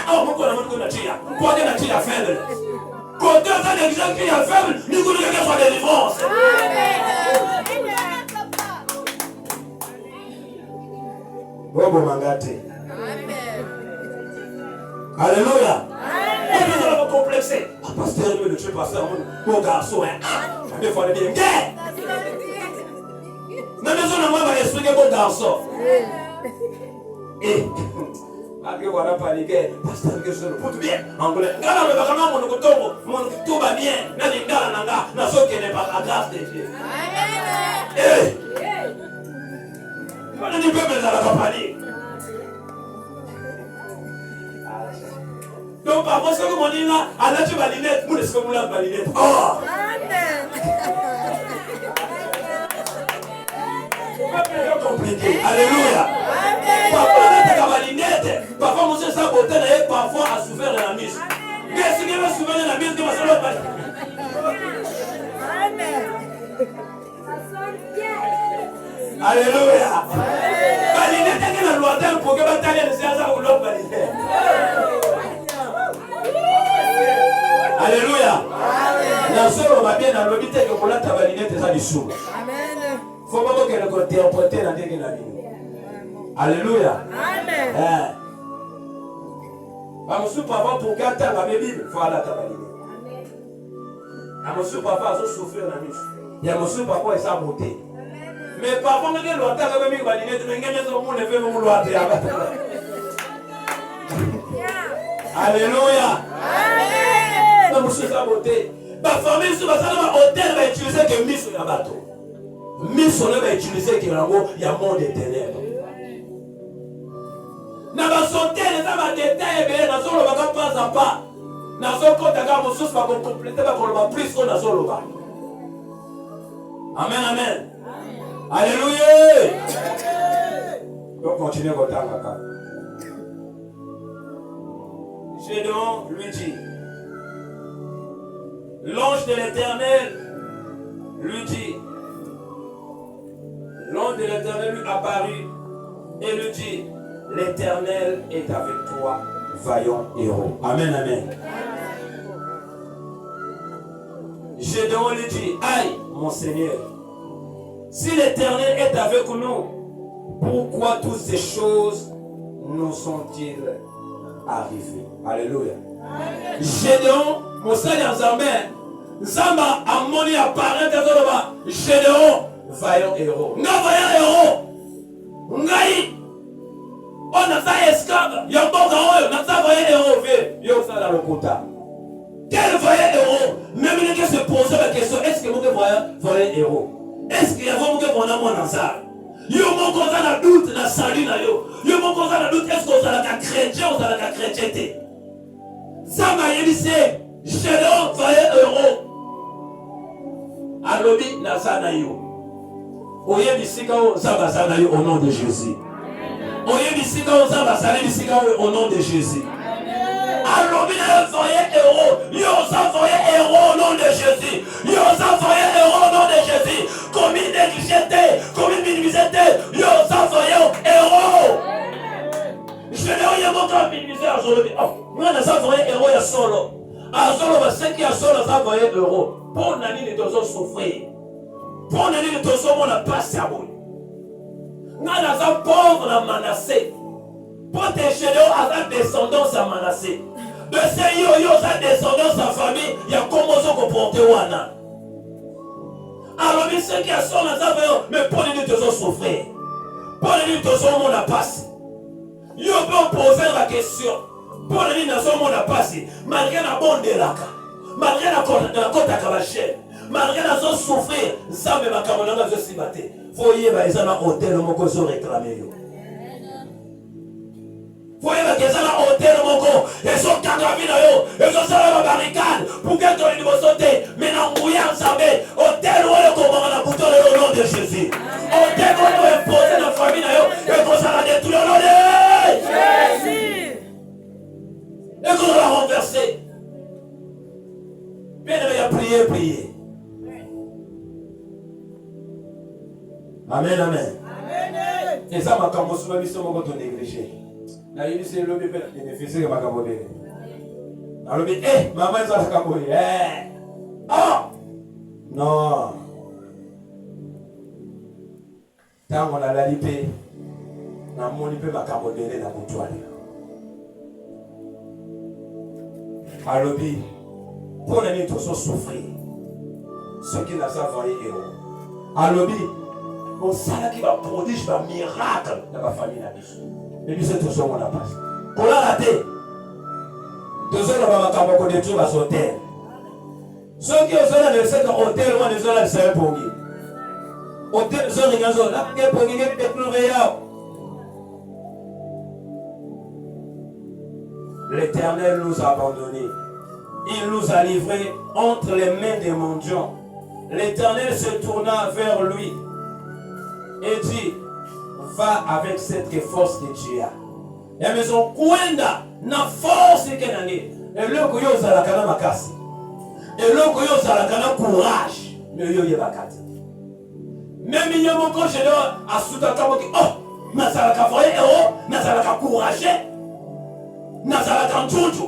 oh, vous avez dit, quoi que la tia faible. Quand vous avez des gens qui sont faibles, nous voulons que ce soit des délivrance. Bobo Mangate. Alléluia. Vous allez vous complexer. Ah, pasteur, le tuer pasteur, mon garçon, hein. Il faut aller bien. La maison de moi va expliquer mon garçon. Et, après, voilà, pas les gars, pasteur, que je le pute bien. Anglais. Gala, le bagaman, mon tout va bien. N'a dit gala, n'a ce qui n'est pas la grâce de Dieu. Eh! On ne peut pas les accompagner. Donc, parfois, ce que mon dit là, à la tu vas l'inette, vous ne savez pas la l'inette. Oh! Compliqué. Alléluia. Parfois, on est à la linette. Parfois, on s'est saboté et parfois à souffrir de la mise. Qu'est-ce qui va souffrir de la mise qui va se faire? Alléluia. Balinette est la loi d'un pour que bataille de César ou l'autre balinette. Alléluia. La soeur va bien dans l'obité que pour la tabalinette est à l'issue. Amen. Faut pas que le côté emprunté dans des la vie. Alléluia. Amen. Amosu papa pour gâter la Bible, faut aller à tabalinette. Amosu papa a souffrir la mise. Il y a Amosu papa et sa beauté. Mais parfois, on a dit longtemps que même balinette, mais il y a des gens qui font loi. Alléluia. Amen. Monsieur sa beauté. Ma famille sur ma salle hôtel va utiliser que mis sur le bateau. Mis sur le va utiliser que il y a monde des ténèbres. Na ba santé les ama détail bien na solo ba pas à pas. Na solo ko daga mo sus ba ko compléter ba ko ba plus on na solo ba. Amen amen. Alléluia. Donc continuez votre temps. Gédéon lui dit, l'ange de l'Éternel lui dit, l'ange de l'Éternel lui apparut et lui dit, l'Éternel est avec toi, vaillant héros. Amen, amen. Gédéon lui dit, aïe, mon Seigneur, si l'Éternel est avec nous, pourquoi toutes ces choses nous sont-ils arrivées? Alléluia. Gédéon, mon Seigneur Zambé, Zamba a moni apparaît de Gédéon, vaillant héros. Nga vaillant héros. Ngai. On a ça esclave. Yamboka oyo, na ça vaillant héros. Yo ça dans le kota. Quel vaillant héros? Même les gens se posent la question, est-ce que vous vaillant héros? Est-ce qu'il y a vraiment que mon amour dans ça? Yo mon konza na doute na salut na yo. Yo mon konza na doute est-ce qu'on a la chrétien ou la chrétienté? Ça m'a dit Gédéon vaillant héros. Alobi na sana yo. Oye bisika o zaba sana yo au nom de Jésus. Oye bisika o zaba sana bisika au nom de Jésus. Alobi na vaillant héros. Yo ça vaillant héros au nom de Jésus. Yo ça vaillant héros au nom de Jésus. Comme une négligité, comme une minimisité. Yo ça vaillant héros. Gédéon ya montre minimiser à Zolobi. Moi na ça vaillant héros ya solo. À solo ba ce qui a solo ça vaillant héros. Pour nani ne dozo souffrir. Pour nani ne dozo mon a passé à bout. Nana ça pauvre na menacé. Pour tes Gédéon à sa descendance à menacé. De ces yo sa descendance à famille, il y a comment ça comporter wana. Alors ceux qui a son à ça mais pour nani dozo souffrir. Pour nani dozo mon a passé. Yo peut poser la question. Pour nani dozo mon a passé. Malgré la bonne de la cas. Malgré la côte à Kabaché, malgré la zone souffrir, ça me m'a camarade à se battre. Voyez, ils ont un hôtel, mon co, ils ont réclamé. Voyez, ils ont un hôtel, mon co, ils ont cagavé, ils ont salé la barricade pour qu'elle soit une sauter. Mais non, bouillant, ça met hôtel où est le commandant à bouton au nom de Jésus. Hôtel où est imposé dans la famille, et qu'on s'en a détruit au nom de Jésus. Et qu'on l'a renversé. Bien, il a prié. Amen, amen. Et ça m'a commencé à mission quand on négligé. La Bible c'est le bébé ne faisait que ma camobé. Alors maman ça la camobé. Oh non. Tant on a la lipé, na mon lipé ma camobé na mutuali. Alors pour les tous souffrir. Ceux qui n'a pas voyé héros. Alors on sait qu'il va produire un miracle dans ma famille. Mais lui, c'est tout ce qu'on a passé. Qu'on a raté. 2 heures, on va m'attendre détruire ma hôtel. Ceux qui ont dans cet hôtel, on les a laissés pour lui. Hôtel, ceux qui ont là, qui pour lui, l'Éternel nous a abandonnés. Il nous a livrés entre les mains des mendiants. L'Éternel se tourna vers lui et dit, va avec cette force que tu as. Et maison kwenda na force que tu as. Et le koyo zalakana makasi. Et le koyo zalakana courage. Mais yo yebakati. Même il y a mon coach là à soutaka ki oh, na zalaka voye héros, na zalaka courage. Na zalaka njuju.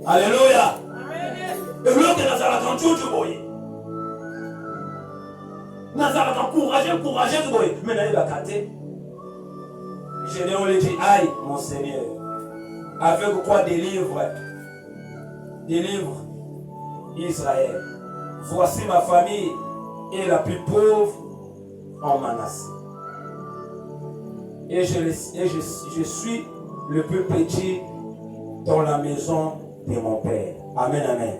Alléluia. Et le que na zalaka njuju boy. Nazareth courageux, mais n'a pas caté. Gédéon lui dit, aïe, mon Seigneur, avec quoi délivre Israël. Voici ma famille est la plus pauvre en Manassé. Et je suis le plus petit dans la maison de mon père. Amen, amen.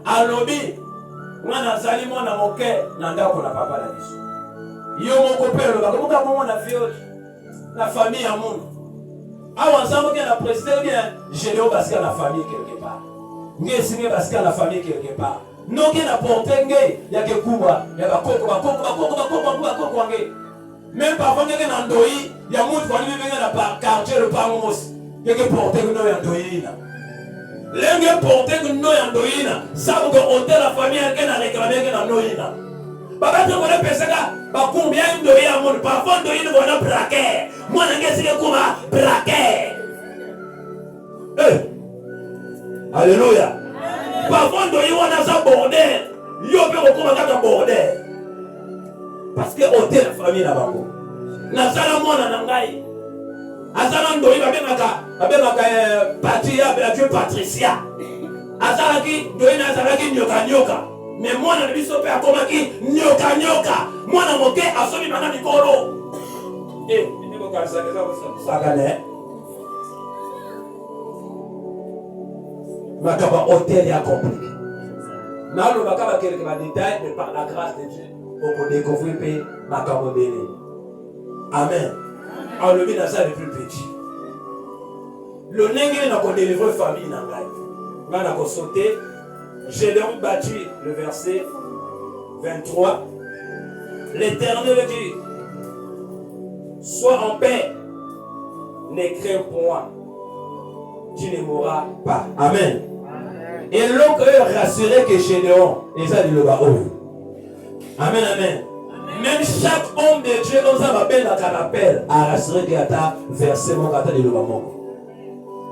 Alobi. Moi nazali mwana moke na ndako na papa na biso. Yo moko pelo ba komuka mwana na vieux la famille ya mundu. Awa nzambo ke na président bien Gédéon parce que la famille quelque part. Nge singe parce que la famille quelque part. Non ke na porter nge ya ke kuba ya ba koko nge. Même parfois nge na ndoi ya mundu kwa libi benga na quartier le pangos. Ke porter no ya ndoi na. L'engue porté que nous en doïna, ça vous que ôter la famille qui n'a réclamé que dans noïna. Papa tu connais pesaka, pas combien de doïna mon parfois doïna voilà braquer. Moi n'ai c'est que comment braquer. Alléluia. Parfois doïna on a ça bordel. Yo peut comment ça bordel. Parce que ôter la famille là-bas. Na sala moi na ngai. Azala ndoi babemaka parti ya Dieu Patricia. Azala ki ndoi na azala ki nyoka. Mais moi na biso pe akomaki nyoka. Moi na moke asobi mana mikolo. Ndiko kanisa keza sakane. Makaba hôtel ya compliqué. Na lo bakaba quelques détails mais par la grâce de Dieu, on peut découvrir pe makabo bene. Amen. Alors le bien ça le plus petit. Le nègre n'a pas délivré la famille dans la life. Il a sauté. Gédéon battu le verset 23. L'Éternel dit, sois en paix, ne crains point, tu ne mourras pas. Amen. Et l'homme rassuré que Gédéon, et ça dit le bas. Amen, amen. Même chaque homme de Dieu, on s'en appelle la canapelle, a rassuré qu'il y a ta versé mon gâteau de l'obamon.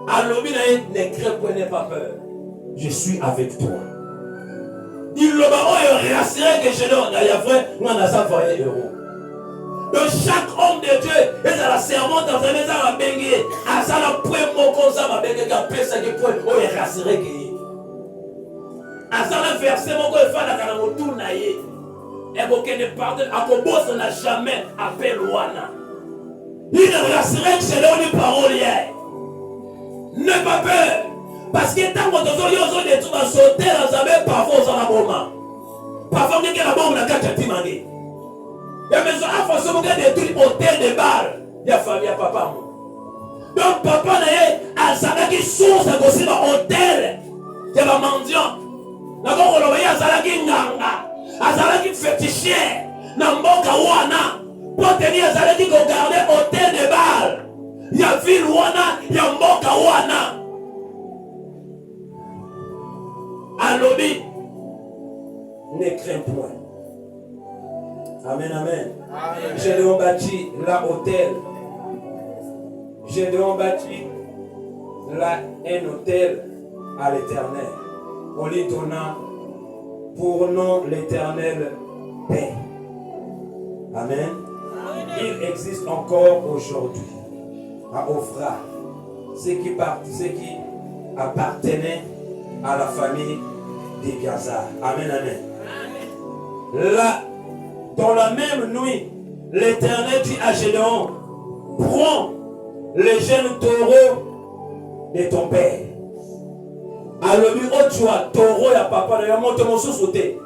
Alors, ne crains point, n'aie pas peur. Je suis avec toi. Il le est rassuré que je donne à Yahweh, on a ça pour les héros. Donc, chaque homme de Dieu est à la serment dans un maison à Bengué. À ça, la point mon constat, ma Bengué, qui a pensé que point, on est rassuré qu'il à ça, la versé mon corps, il faut la canamotour naïe. Et aucun ne pardonne, à quoi boss n'a jamais appelé Wana. Il est rassuré que c'est là où les paroles hier. N'aie pas peur. Parce que tant que tu as des trucs à sauter, tu as parfois dans la bombe. Parfois, tu as la bombe dans la carte. Et mais ça a forcément des trucs au tel de balles. Il y a famille, il y a papa. Donc, papa n'a pas qui source à gosser dans l'hôtel. Il y a un mendiant. D'accord, on a Azalaki Nganga. Azalaki fétichien. Namboka Wana. Pour tenir Azalaki qu'on gardait hôtel de balles. Il y a ville Wana, il y a Mboka Wana. À l'obé, ne crains point. Gédéon bâtit là hôtel. Gédéon bâtit là un hôtel à l'Éternel. On lui donna pour nom l'Éternel paix. Amen. Il existe encore aujourd'hui à Ophra ce qui appartenait à la famille des Gaza. Amen, amen. Là, dans la même nuit, l'Éternel dit à Gédéon, prends les jeunes taureaux de ton père. Alors lui, oh tu as taureau ya papa, il y a monté mon sous-sauté.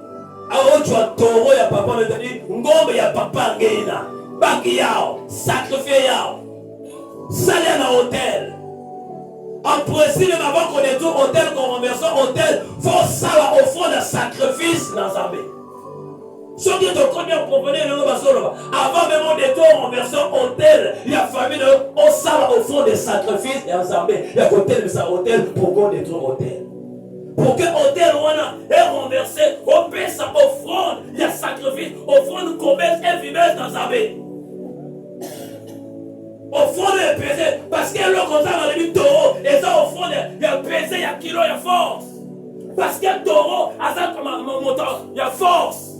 Alors tu as taureau ya papa, il a dit, ngombe ya papa ngena, baki yao, sacrifié yao, salé na hôtel. En principe, avant qu'on détourne hôtel, qu'on renverse hôtel, faut savoir au fond d'un sacrifice dans Zambé. Ce qui est au premier provenir de avant même on détourne renverse hôtel, il y a famille de on savoir au fond des sacrifices et en Zambé. Il y a hôtel, mais ça hôtel pour qu'on détourne hôtel. Pour que l'hôtel est renversé, on paie sa offrande, il y a sacrifice, offrande commerce et vivesse dans Zambé. Au fond de pesé, parce que l'eau comme ça dans les taureaux, et ça au fond il y a pesé, il y a kilo, il y a force. Parce que le taureau, à ça comme un moteur, il y a force.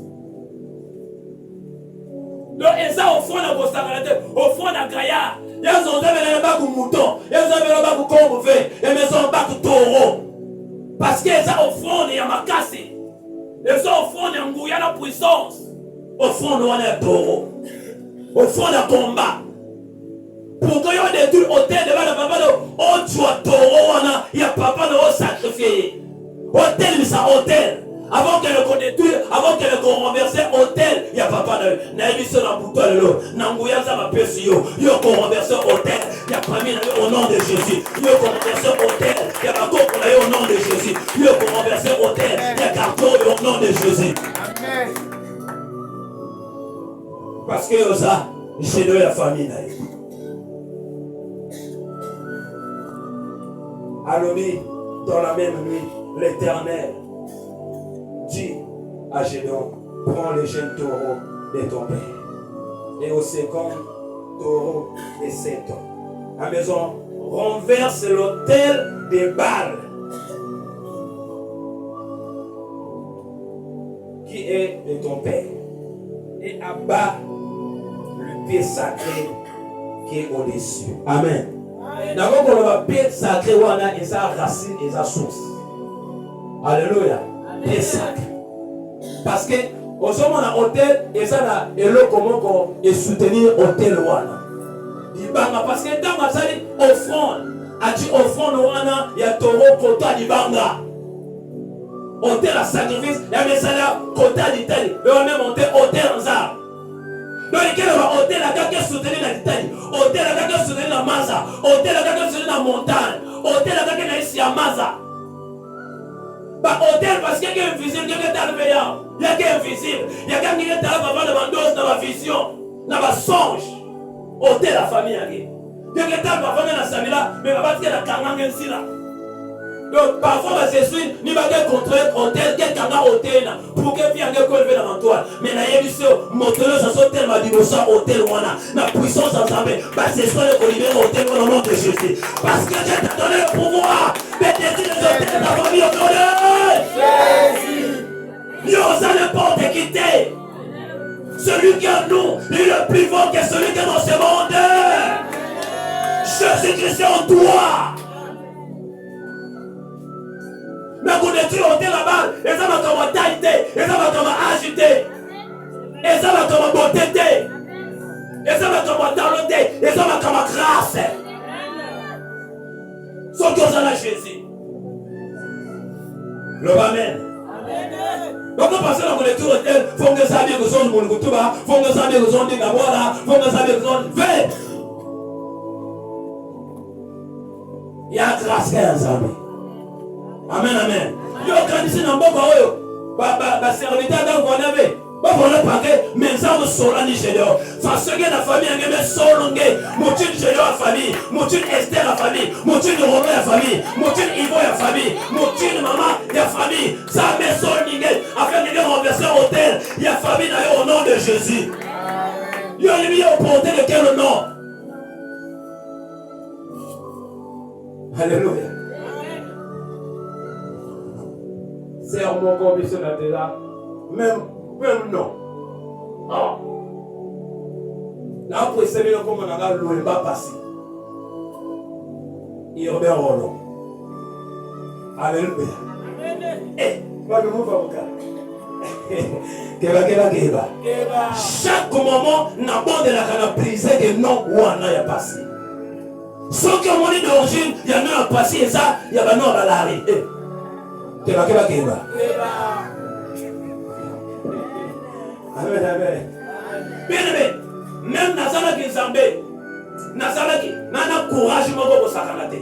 Donc, et ça au fond de la au fond de la gaillard, il y a un bac de mouton, il y a un bac de combe fait, et un bac de taureau. Parce que ça au fond, il y a ma casse. Et ça au fond, il y a la puissance. Au fond, il y a un taureau. Au fond, il y a un combat. Pour que vous détruisez l'hôtel devant le papa de oh tu as taureau, il y a papa de sacrifié. Hôtel, mais ça hôtel. Avant que le détruise, avant que le renverse hôtel, il y a papa de naïvis sur la bouteille de l'eau. Nangouya ça va péter yo. Yo qu'on renverse hôtel, il y a famille au nom de Jésus. Yo qu'on renverse hôtel, il y a bateau pour aller au nom de Jésus. Yo qu'on renverse hôtel, il y a carton au nom de Jésus. Amen. Parce que ça, chez nous la famille naïve. Alors, dans la même nuit, l'Éternel dit à Gédéon, prends les jeunes taureaux de ton père. Et au second taureau de 7 ans. La maison renverse l'autel des Baal, qui est de ton père, et abat le pied sacré qui est au-dessus. Amen. D'abord, on va paix sacré, on a et sa racine et sa source. Alléluia. Paix sacré. Parce que, au sommet, on a hôtel et ça, et l'eau, comment et soutenir hôtel, parce que dans ma salle, offrande, a dit offrande, il y a taureau, kota, d'Ibanga. Hôtel à sacrifice, il y a mes salaires, kota, d'Italie. Mais on a même monté hôtel en ça. Donc, il y a un hôtel qui est soutenu dans l'Italie, hôtel qui est soutenu dans Maza, hôtel qui est soutenu dans la montagne, hôtel qui est ici à Maza. Hôtel parce qu'il y a un visible, il y a un talvéant, il y a un visible, il y a un qui est avant de m'endosser dans ma vision, dans ma songe. Hôtel la famille, il y a un qui est avant de la Samila, mais il va battre la Kangang ici là. Donc parfois je suis ni pas contrôler hôtel quelqu'un dans hôtel pour que vienne que lever dans toi mais na yebiso moteur ça saute tellement dinosaure hôtel wana na puissance ensemble bah c'est soit le libérer hôtel au nom de Jésus parce que Dieu t'a donné le pouvoir de détruire les hôtels de la famille au nom de Jésus. Dieu n'a pas de quitter celui qui est en nous, lui le plus fort que celui qui est dans ce monde. Jésus-Christ est en toi. Mais vous détruisez l'hôtel là-bas, et ça va comme tailler, et ça va comme agiter, et ça va comme beauté, et ça va comme talenté, et ça va comme grâce. Sauf que ça a Jésus. Le Amen. Donc on passe dans le tour hôtel, il faut que ça vienne aux ondes de Moulgoutuba, il faut que ça vienne aux ondes de Gabouara, il faut que ça vienne aux ondes de Vête. Il y a grâce qui est ensemble. Amen, amen. Yo, quand ici dans Boba, bah, serviteur dans vous avez. Bah, voilà, pas que, mais ça, vous solent Nigéria. Parce que la famille, elle est solongée. Moutin Nigéria, la famille. Moutin Esther, la famille. Moutin Romain, la famille. Moutin Ivo, la famille. Moutin Maman, la famille. Ça, met solongée. Afin de renverser l'hôtel. Il y a famille d'ailleurs au nom de Jésus. Yo, lui au porté de quel nom? Alléluia. C'est un mot comme ça là. Même non. Ah. Là, pour essayer comme on a loué, pas passé. Il revient au nom. Alléluia. Eh, pas de mot avocat. Chaque moment, n'a pas de la canne brisée que non ou en a passé. Sauf que mon est d'origine, il y en a un passé et ça, il y a un nom à la rue. Bien aimé, même Nazala qui Zambé, Nazala qui n'a courage, il m'a dit que ça a été.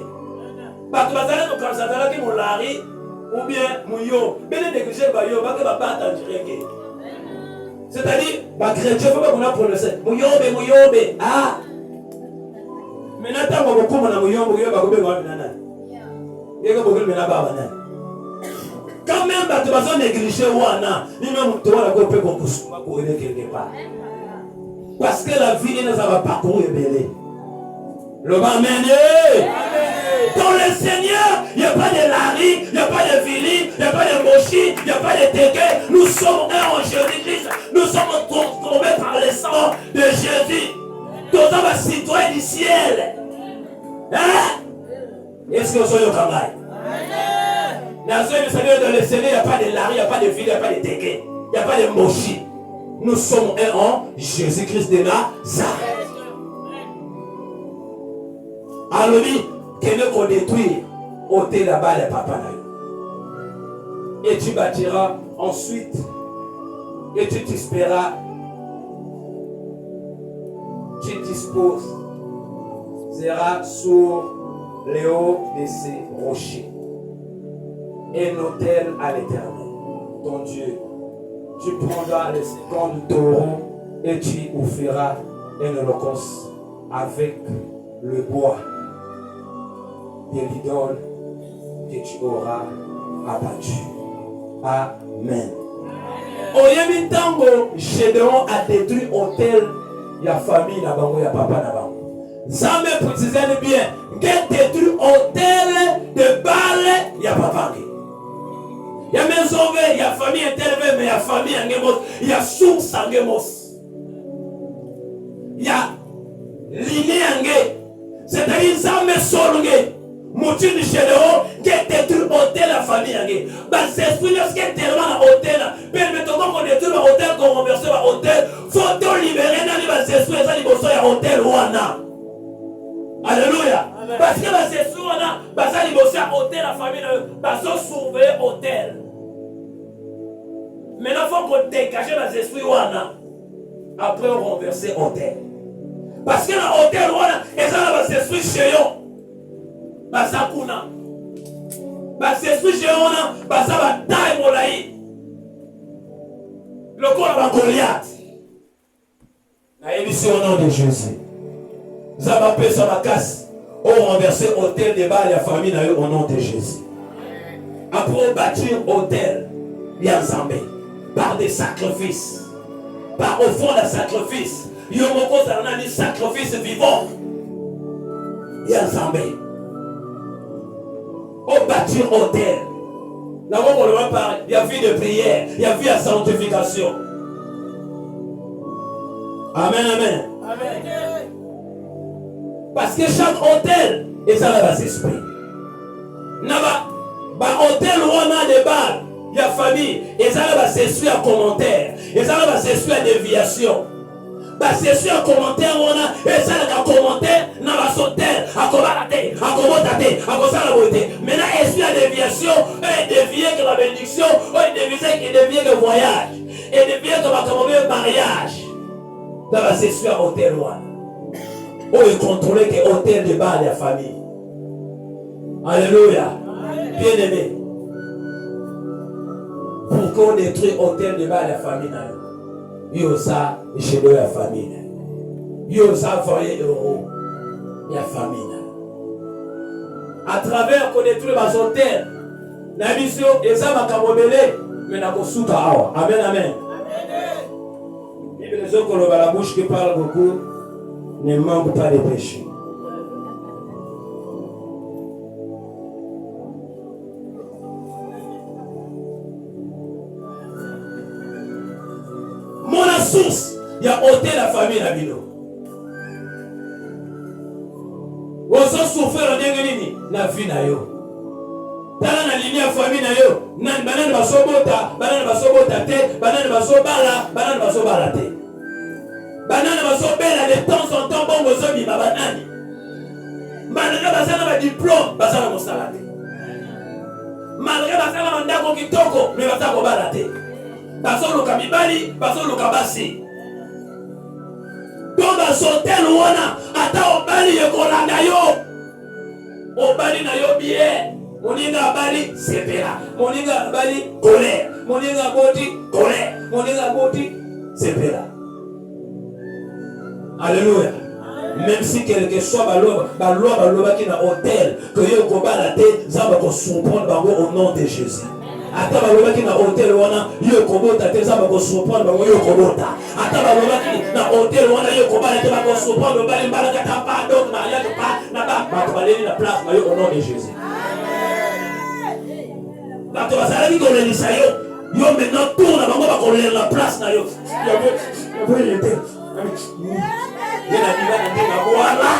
Parce que Nazala qui m'a lari, ou bien Mouyo, bien négligé, Bayo, va que va pas attendre. C'est-à-dire, bah chrétien, faut pas qu'on a prononcé. Mouyobe, ah. Maintenant, tant qu'on beaucoup mon Mouyobe, va couper le nana. Il y a beaucoup de nana. Quand même, tu vas négliger Wana, ni même tu vas la couper comme pour aider quelque part. Parce que la vie ne va pas courir belé. Le amen. Dans le Seigneur, il n'y a pas de Larry, il n'y a pas de Vili, il n'y a pas de Moshi, il n'y a pas de Teke. Nous sommes un en Jésus-Christ. Nous sommes transformés par le sang de Jésus. Nous sommes citoyens du ciel. Hein? Est-ce que vous soyez au travail? Dans le Seigneur, il n'y a pas de Larry, il n'y a pas de Vili, il n'y a pas de Teke. Il n'y a pas de Moshi. Nous sommes un en Jésus-Christ de Nazareth. Alors, que nous détruire ôter là-bas les papas. Et tu bâtiras ensuite. Et tu t'espéras. Tu disposeras sur les hauts de ces rochers. Un autel à l'Éternel, ton Dieu. Tu prendras les 50 taureaux et tu offriras un holocauste avec le bois de l'idole que tu auras abattu. Amen. Oyemi tango, Gédéon a détruit l'hôtel, il y a famille, il y a bango, il y a papa, il y a bango. Ça me précise bien, qu'il détruit l'hôtel de Baal, il y a papa. Il y a mes sauvés, il y a famille intervée, mais il y a famille en Gémos, il y a source en Gémos. Il y a lignée en Gé. C'est-à-dire, ça me solgue. Moutin du Gédéon, qui détruit l'hôtel la famille en Gé. C'est ce qui est tellement l'hôtel. Permettons qu'on détruit l'hôtel, qu'on renverse l'hôtel. Faut-on libérer dans les esprits, ça libérer l'hôtel Wana. Alléluia. Parce que c'est sûr, on a libéré l'hôtel, la famille, on surveiller l'hôtel. Maintenant, il faut qu'on dégage les esprits Wana. Après, on renverse l'hôtel. Parce que l'hôtel Wana, ils ont les esprits chez eux. Basa kuna. Basa esprit géona, basa bataille molaï. Le corps va Goliath. La émission au nom de Jésus. Zabapé Sabakas, on renversé hôtel de Baal et la famille au nom de Jésus. Après bâtir hôtel, Yanzambé, par des sacrifices, par offrande de sacrifice. Yomoko Zarana dit sacrifice vivant. Yanzambé. On bâtit hôtel. D'abord, on le parle. Il y a vie de prière. Il y a vie de sanctification. Amen, amen. Amen. Parce que chaque hôtel est dans le esprit. Naba, hôtel où on a des balles, il y a famille. Et ça va s'essuyer à commentaire. Et ça va s'essuyer à déviation. C'est sur un commentaire où on a et ça un commentaire dans la sauter à combattre à combattre à cause la beauté maintenant est sur la déviation et dévier que la bénédiction et dévier que le voyage et dévier que le mariage dans la session à hôtel où il contrôler que hôtel de bas de la famille. Alléluia. Bien aimé, pour qu'on détruit hôtel de bas de la famille. Yo ça, chez la famille. Yo ça, voyez euro. Il y a famille. À travers qu'on détruit ma hôtel, la mission, et ça va camobélé, mais n'a pas sous amen, amen. Bible Les autres, la bouche qui parle beaucoup ne manque pas de péché. Mon source, il y a ôté la famille à Bino. Vous souffrez de la vie na yo. Tala na ligne ya famille na yo. Nan banana basobota, banana basobota te, banana basobala, banana basobala te. Banana basobela de temps en temps bongo zobi ba banani. Malgré basana ba diplôme, basana mosala te. Malgré basana mandako kitoko, mais basako bala te. Basolo kamibali, basolo kabasi. Donc basotel wana ata obali yekolanda yo. Obali na yo bien. Moninga bali sepera. Moninga bali colère. Moninga boti colère. Moninga boti sepera. Alléluia. Même si quelque soit baloba qui na hôtel que yo kobala te zamba ko surprendre bango au nom de Jésus. Ata baloba ki na hôtel wana yo kobota te zamba ko surprendre bango yo kobota. Ata baloba ki na hôtel wana yo kobala te ba ko surprendre bali mbala kata pa donc mariage pa na ba baleli na place na yo au nom de Jésus. Bato bazalaki kolelisa yo yo maintenant tourne bango bakolela la place na yo yena dibana te bakoala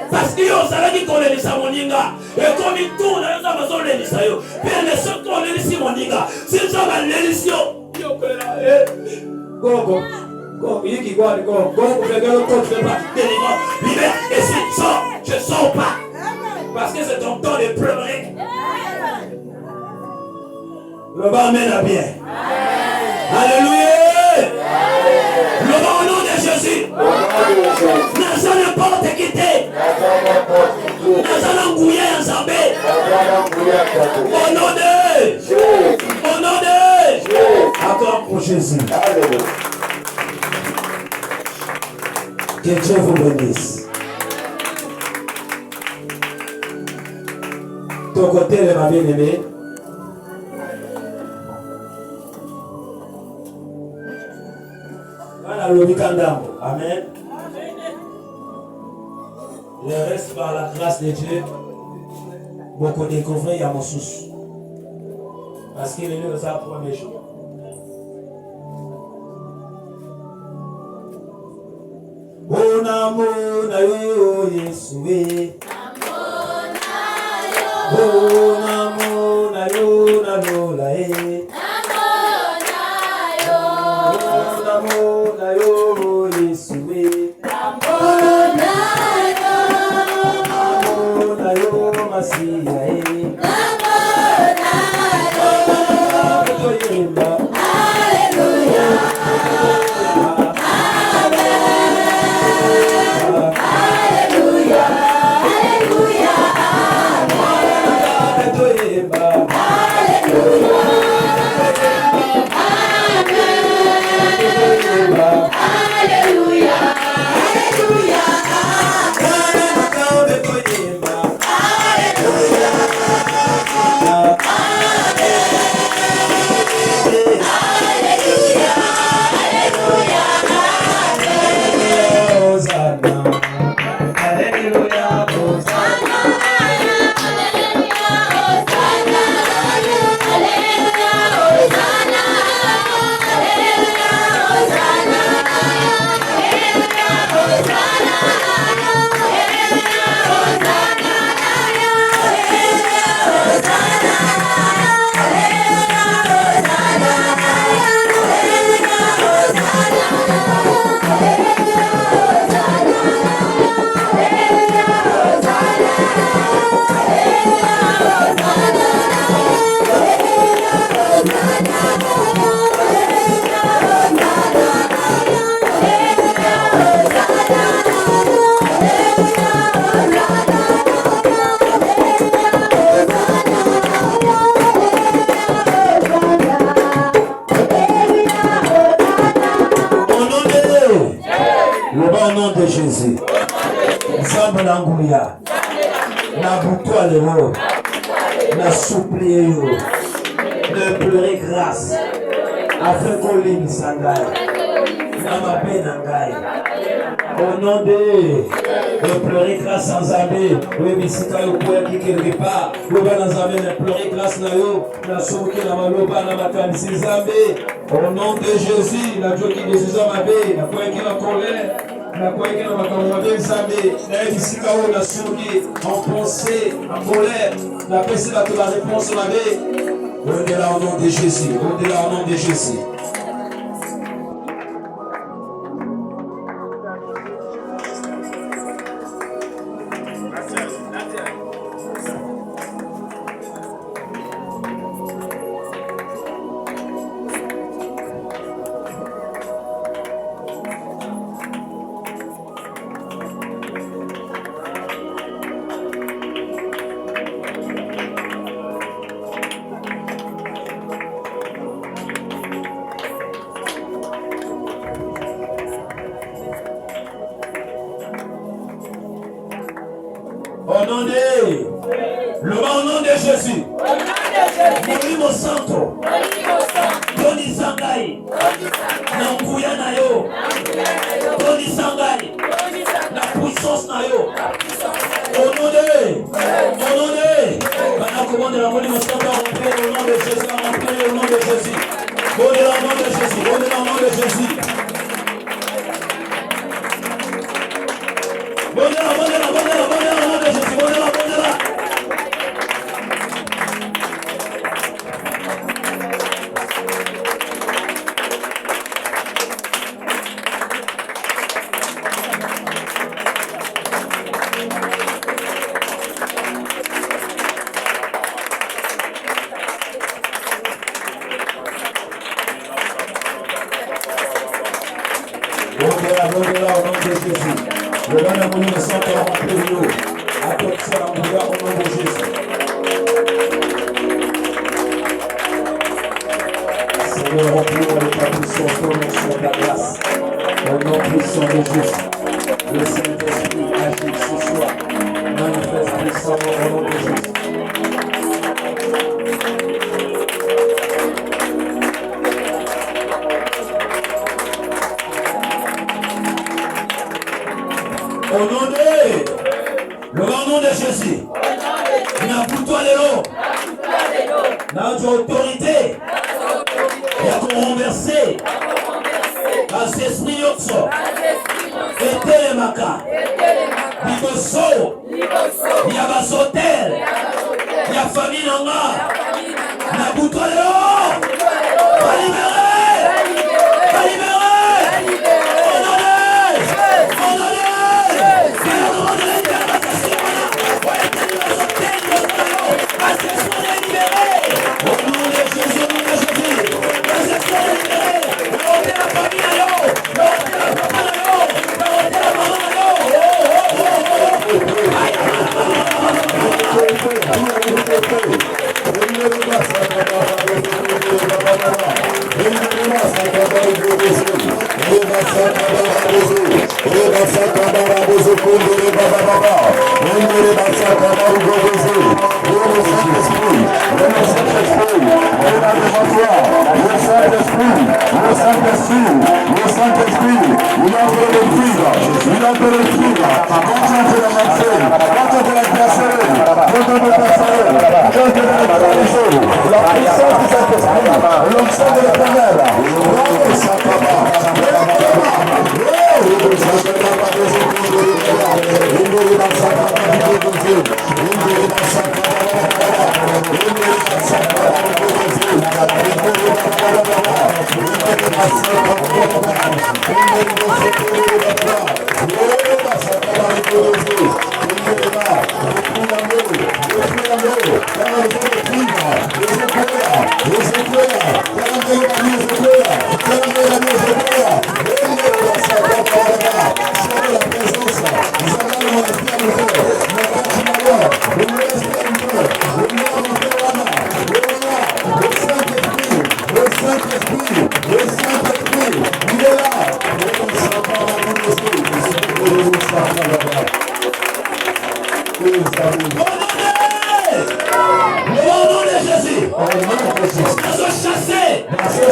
parce que yo ozalaki kolelisa moninga ekomi tourne yo za bazolelisa yo pene soki olelisi moninga sinzo balelisi yo kolela gogo yiki gwadi gogo fekelo kote pas délivrant libère et si sors je sors pas parce que c'est ton temps de pleurer. Le bas amène à bien. Alléluia. Le bas au nom de Jésus. N'a n'importe quitté. N'a ngouillé en zambé. Au nom de Jésus. Au nom de Jésus. Encore pour Jésus. Que Dieu vous bénisse. Ton côté, ma bien-aimée. Amen. Le reste par la grâce de Dieu. Beaucoup découvrir, il y a mon souci. Parce qu'il est venu de sa première jour. Bon amour, nayo Yesoué. Bon amour, nayo nalola. Jésus. Ensemble l'angouya. La boutoir le mot. La souplier. De pleurer grâce. afin qu'on ligne Sangai. Au nom de pleurer grâce sans abbé, oui, mais si tu as eu point qui quelque part, nous allons pleurer grâce na yo, na souki na maloba na makanisi Zambé. Au nom de Jésus, la joie qui Jésus a mabé, na point qui la colère, na point qui la makamouabe Zambé, na bisika o na souki, en pensée, en colère, na pensée la réponse na bé. Au-delà au nom de Jésus, au-delà au nom de Jésus. Au nom de Jésus. Molimo Santo. Toni Sangai. Nambuya na yo. Toni Sangai. La puissance na yo. Au nom de. Maintenant, commande la Molimo Santo à remplir au nom de Jésus. À remplir au nom de Jésus. Au nom de Jésus. Au nom de Jésus. Le nom de Molimo Santo a rempli l'eau. Attention à l'endroit au nom de Jésus. Seigneur, remplis-moi de ta puissance, ton onction, ta grâce. Au nom puissant de Jésus. Le Saint-Esprit agit ce soir. Manifeste puissamment au nom de Jésus. Au nom de Jésus, na pour toi les lots, na autorité, il y a qu'on renverser, à ces esprits yotso, et télémaka, liboso, il y a basotel, il y a famille nanga, na pour toi les lots, pas libérer, pas libérer.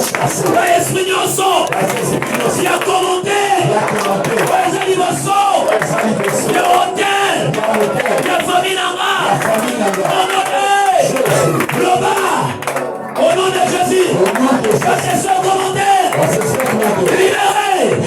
esprit nyonso ya commentaire oza liboso ya hotel ya famille nanga Globa, au nom de Jésus, passez ce commentaire, libérez,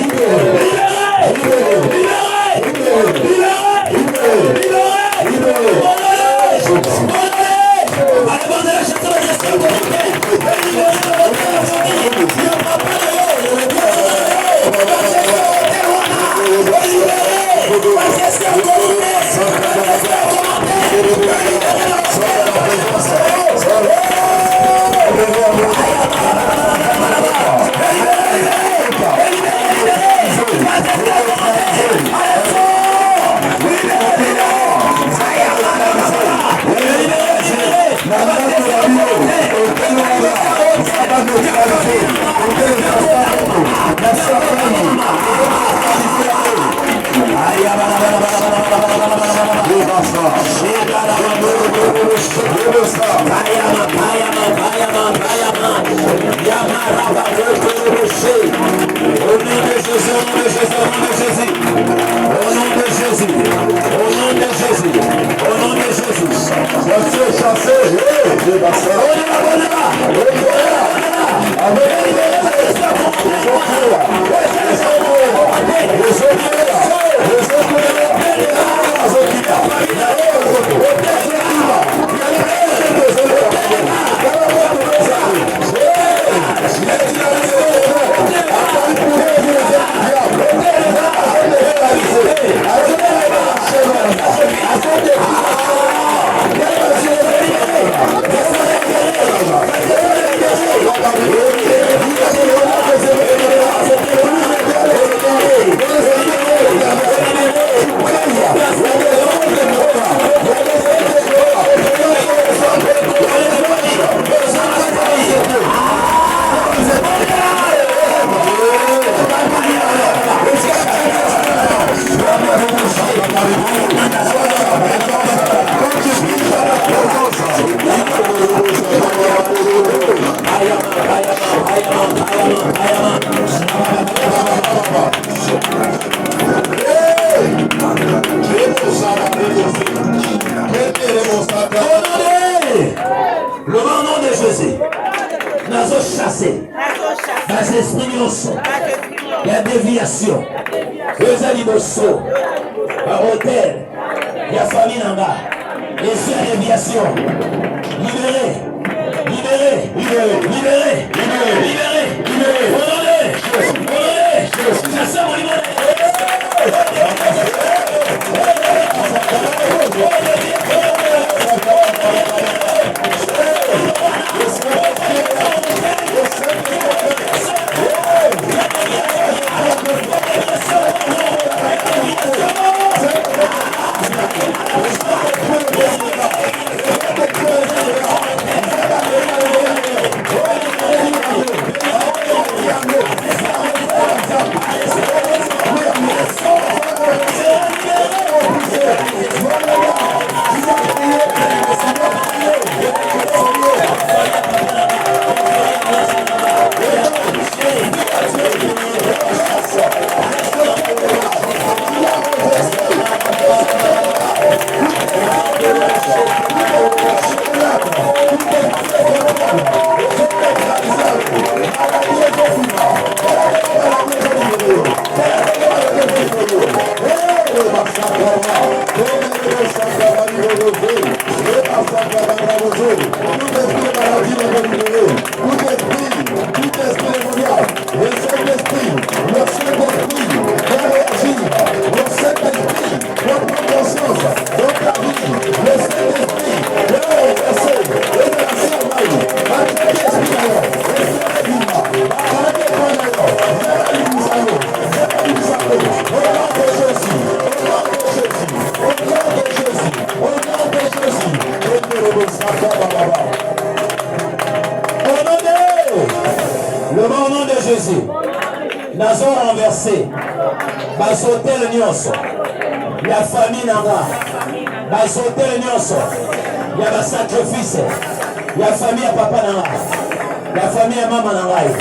La famille est maman dans l'aïe.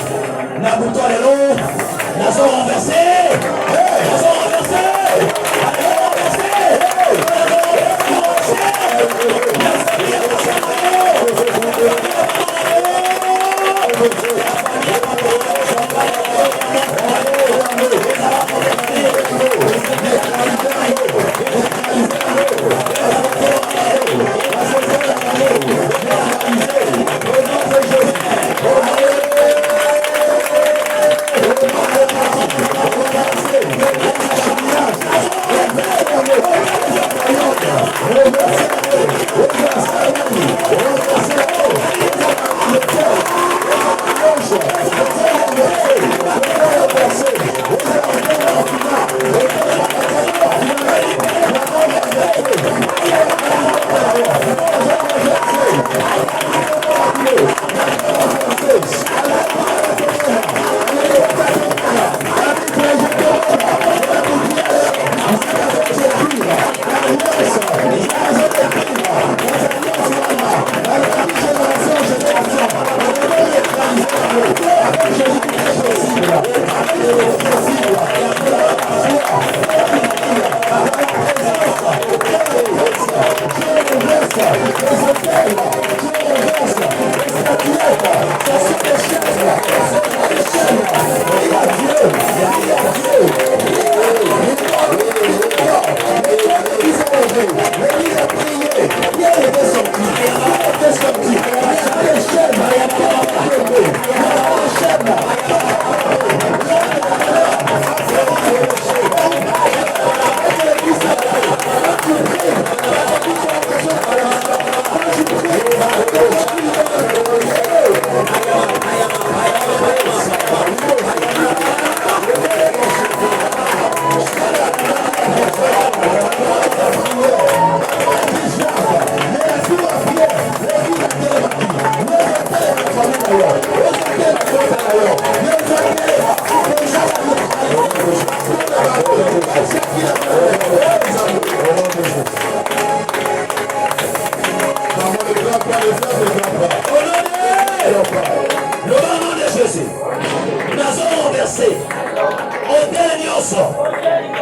Na bouton les lots. Na sont renversés. Na sont renversés.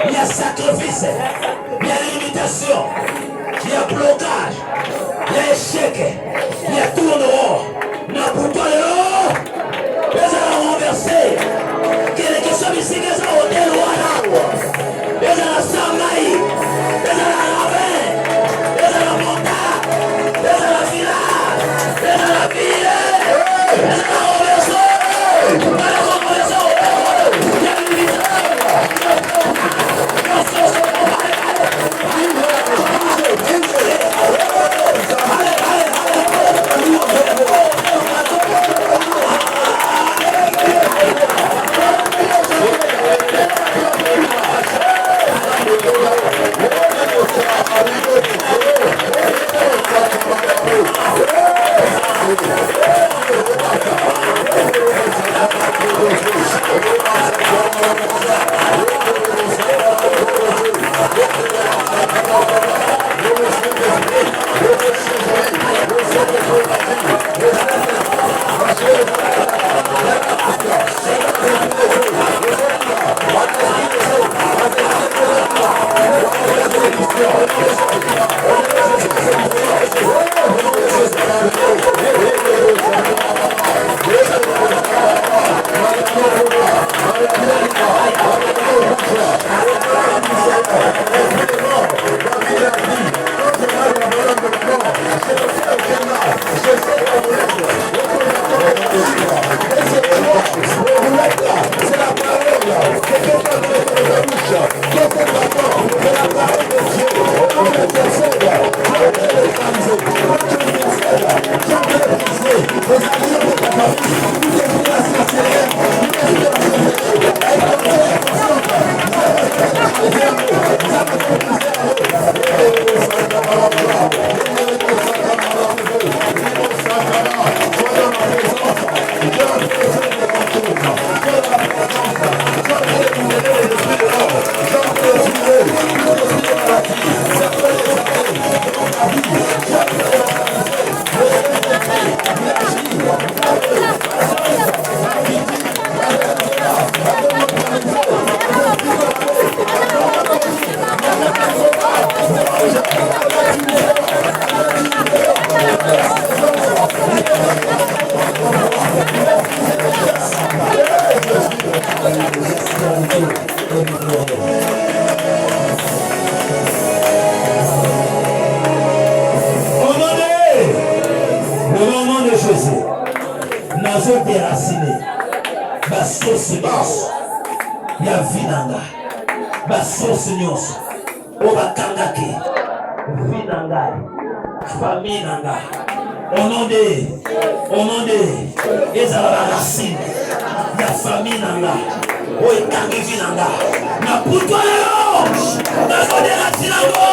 Il y a sacrifice, il y a limitation, il y a blocage, il y a échec, il y a tournement. N'importe quoi de les a renversés. Quelle question ici, les a hôtel ou à l'arbre, les a la Samaï, les a la Ravin, les a la Montagne, les a la Villa, les a la Ville, les a la Let's go. vinanga basosi nyonso oyo bakangaki vinanga famille nanga au nom de ezala baracine ya famille nanga oyo ekangi vinanga na putu lelo nakodela sinango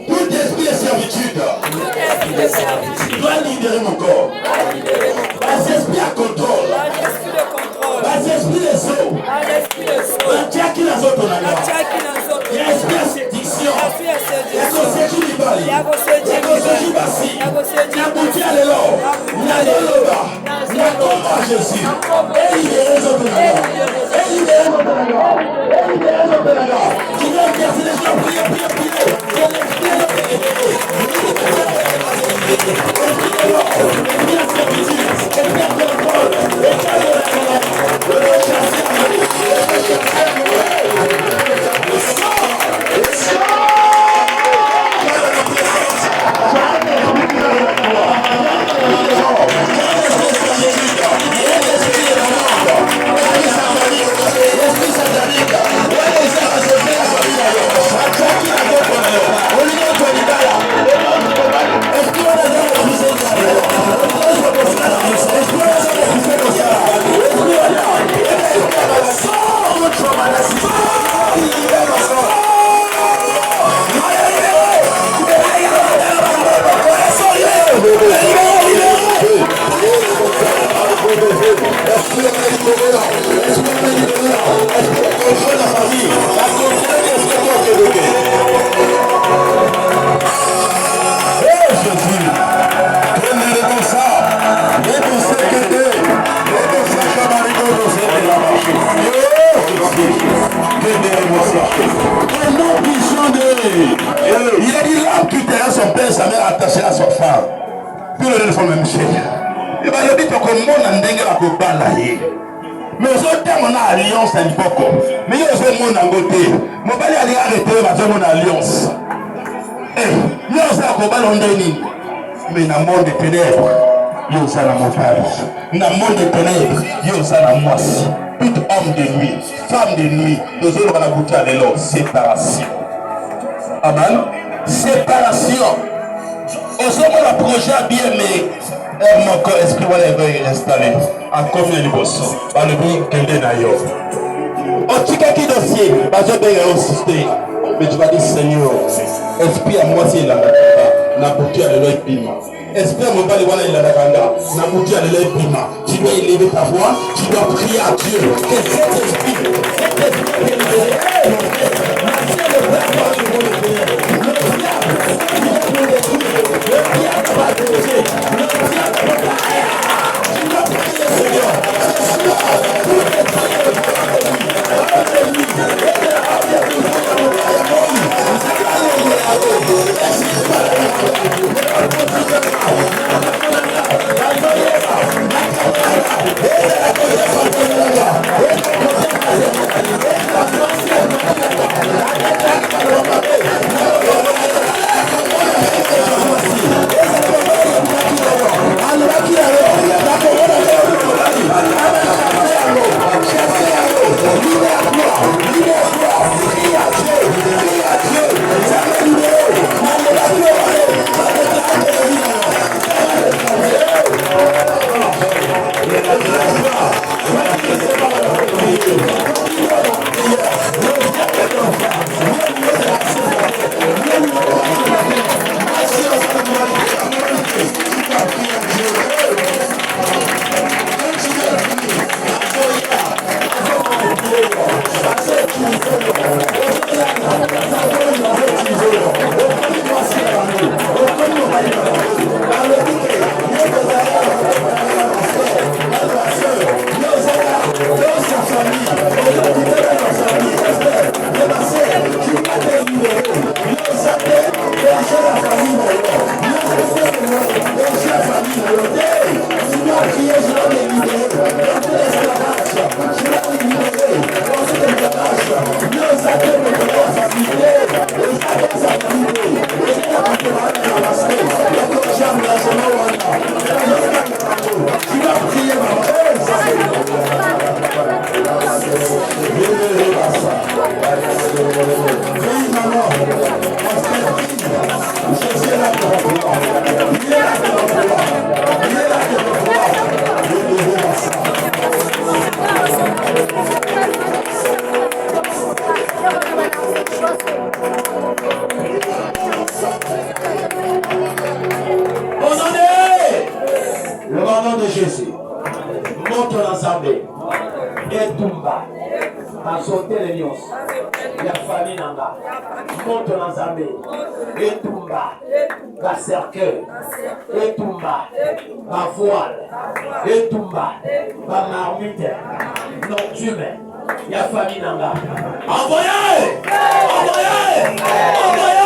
Tout esprit de servitude doit libérer mon corps. Les esprits à contrôle. Les esprits des eaux. Les esprits des autres. Les esprits à séduction. Les conseils du bali. Les conseils du bassi. La boutique à l'élo. La l'éloba. La tombe à Jésus. Et libérer les autres. Et libérer les autres. Et libérer les autres. Tu dois exercer les gens. Priez. Il a dit là qui était son père, sa mère attachée à son frère. Puis le font même chef. Il va dire que mon andenge la kobala ye. Mais au terme on a alliance à l'époque. Mais il y a mon angoté. Mon bali ali arrêté ma mon alliance. Eh, il y a ça kobala ondeni. Mais dans le monde des ténèbres, il y a ça dans mon père. Dans le monde des ténèbres, il y a ça dans moi aussi. Tout homme de nuit, femme de nuit, nous allons à la boutique à l'élo, séparation. Amen. Séparation. Au sommet, le projet a bien aimé. Mon corps, esprit, on va installer. À combien de bossons? Dans le but, quelqu'un d'ailleurs. Au Tchikaki dossier, je vais insister. Mais tu vas dire, Seigneur, esprit à moi, c'est la na boutique à l'élo, pima. Esprit à mon bali, voilà, il a la ganga. Na boutique à l'élo, pima. Tu dois élever ta voix, tu dois prier à Dieu. Que cet esprit est libéré. Le nom de Jésus. Monte l'ensemble. Et Tumba. A sauté les nions. Il y a famille nanga. Monte l'ensemble. Et Tumba. La cercueil. Et Tumba. La voile. Et Tumba. La marmite. Nocturne. Il y a famille nanga. Envoyez! Envoyez! Envoyez!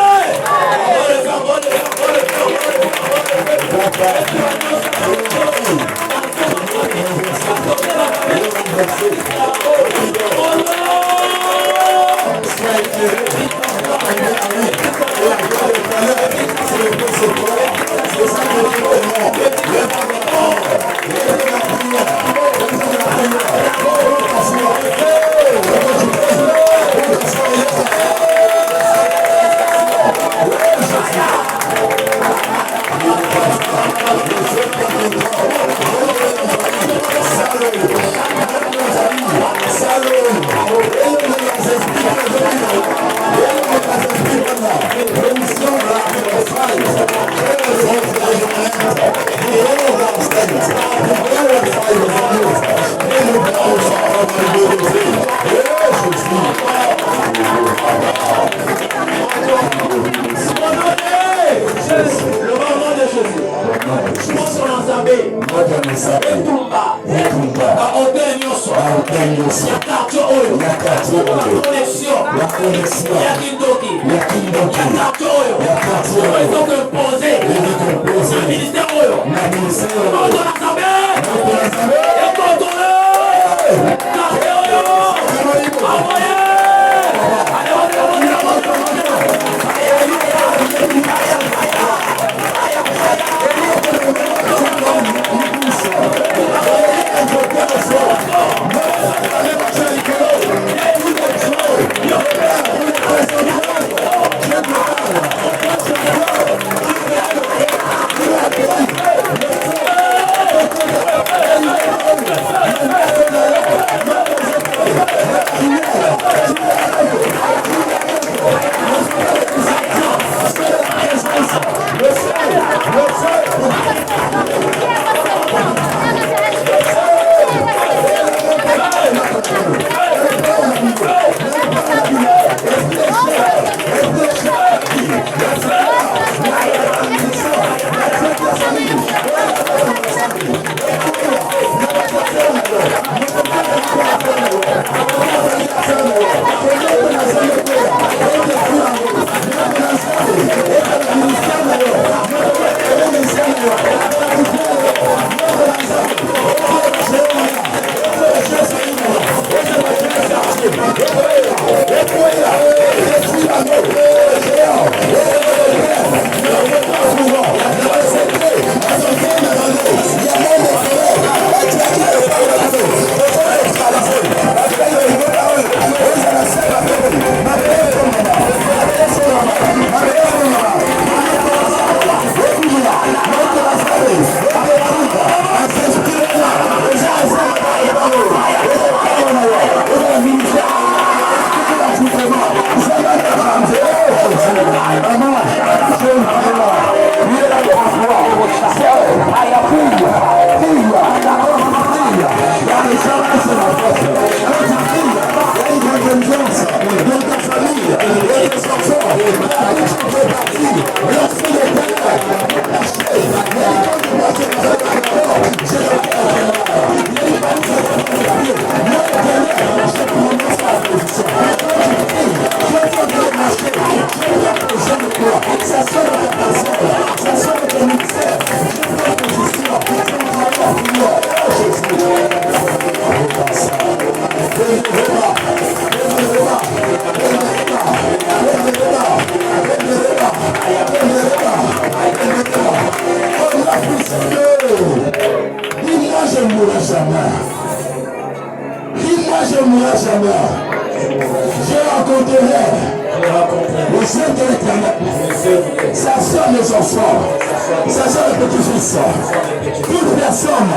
Toute personne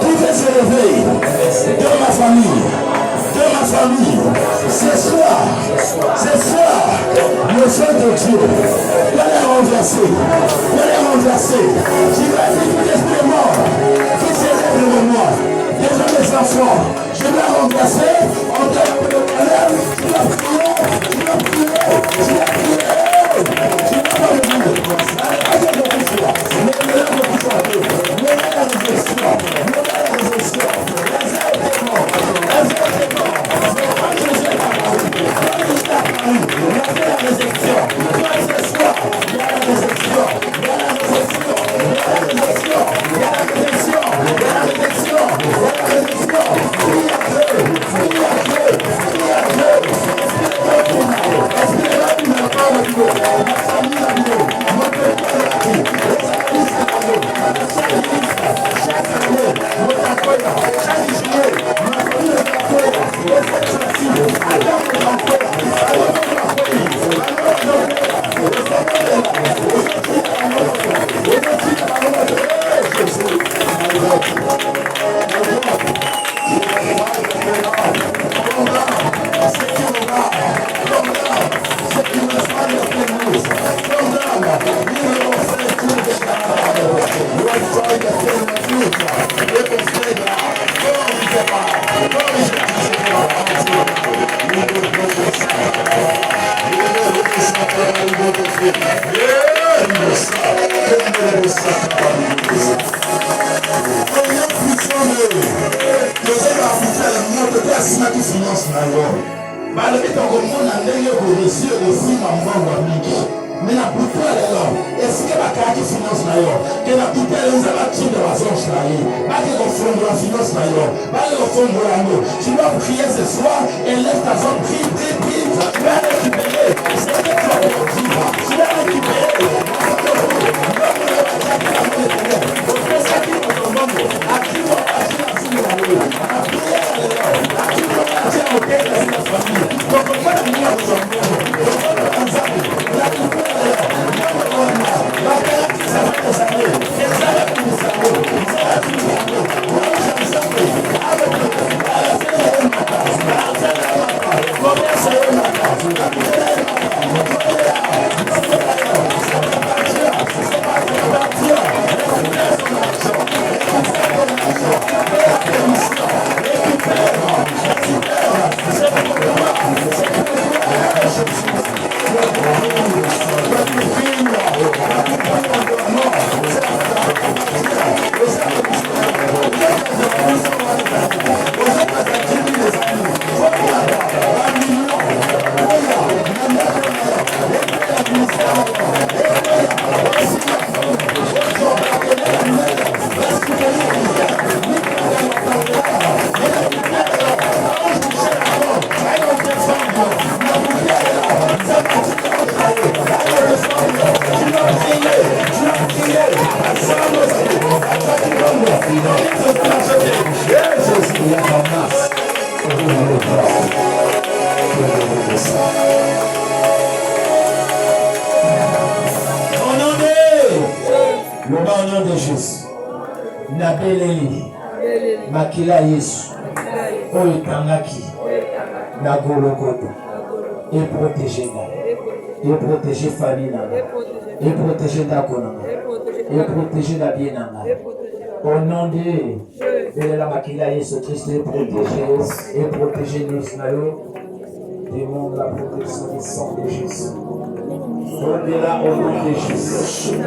qui veut se lever dans ma famille, de ma famille. Ce soir, le feu de Dieu va les renverser. Je vais dire tout l'esprit mort qui s'élève devant moi. Déjà mes enfants, je vais renverser en termes de colère. Je vais prier. Tu dois prier ce soir et laisse ta zone, prie. Tu vas récupérer. C'est que tu vas récupérer. Tu vas récupérer. Makila Yesu oyo tangaki na Golgotha et protéger famille nanga et protéger ndako nanga et protéger la bien nanga au nom de la Makila Yesu Christ et protéger nous demande la protection du sang de Jésus. Au-delà au nom de Jésus.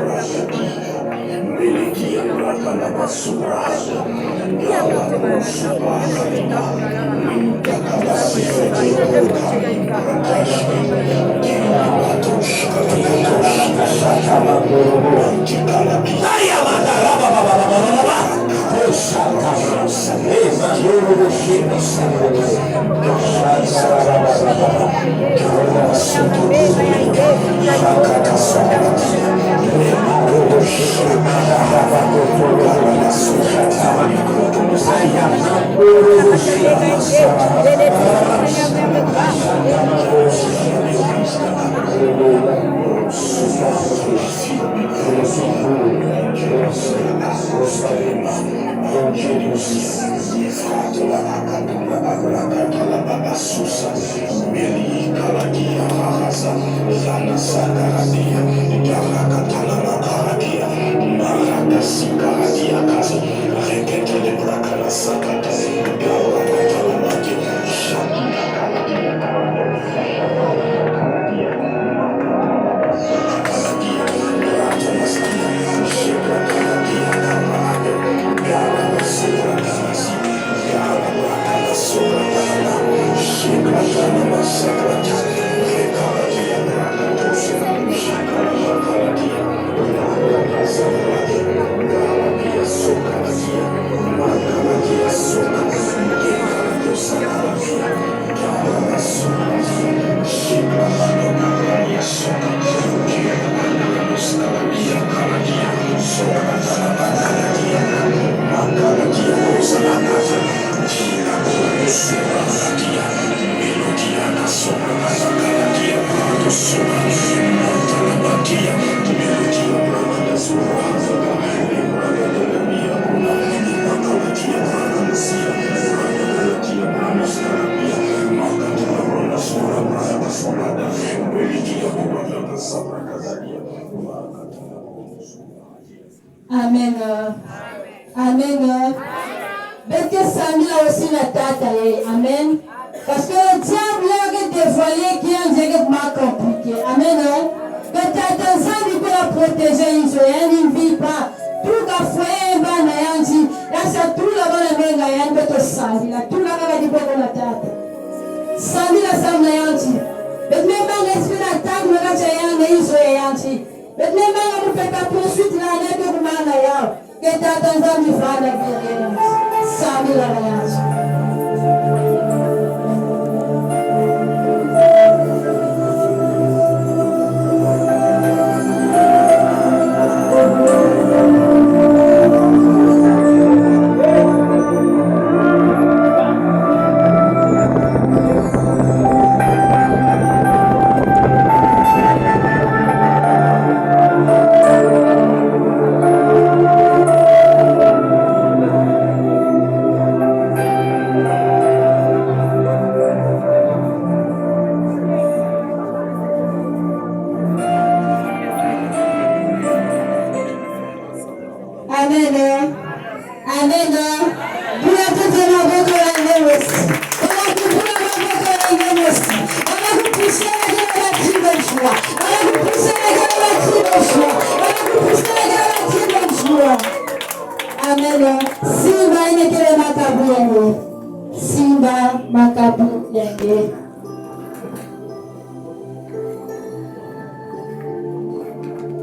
Amen. Amen. Parce que Samuel a aussi la tête. Amen. Parce que le diable a dévoilé qui est un diable compliqué. Amen. Que ta Samuel peut la protéger. Il ne vit pas. Tout à fait, là c'est tout là-bas la main, il y a un peu de sang. Tout là-bas, il y a un peu de tête. Samuel a Samuel. Mais même l'esprit d'attaque, le gars, il y a un peu. Mais même on peut pas poursuivre la lettre de Manaya, que t'as dans un livre de guerre. Samuel a voyage. Simba makabu yenge.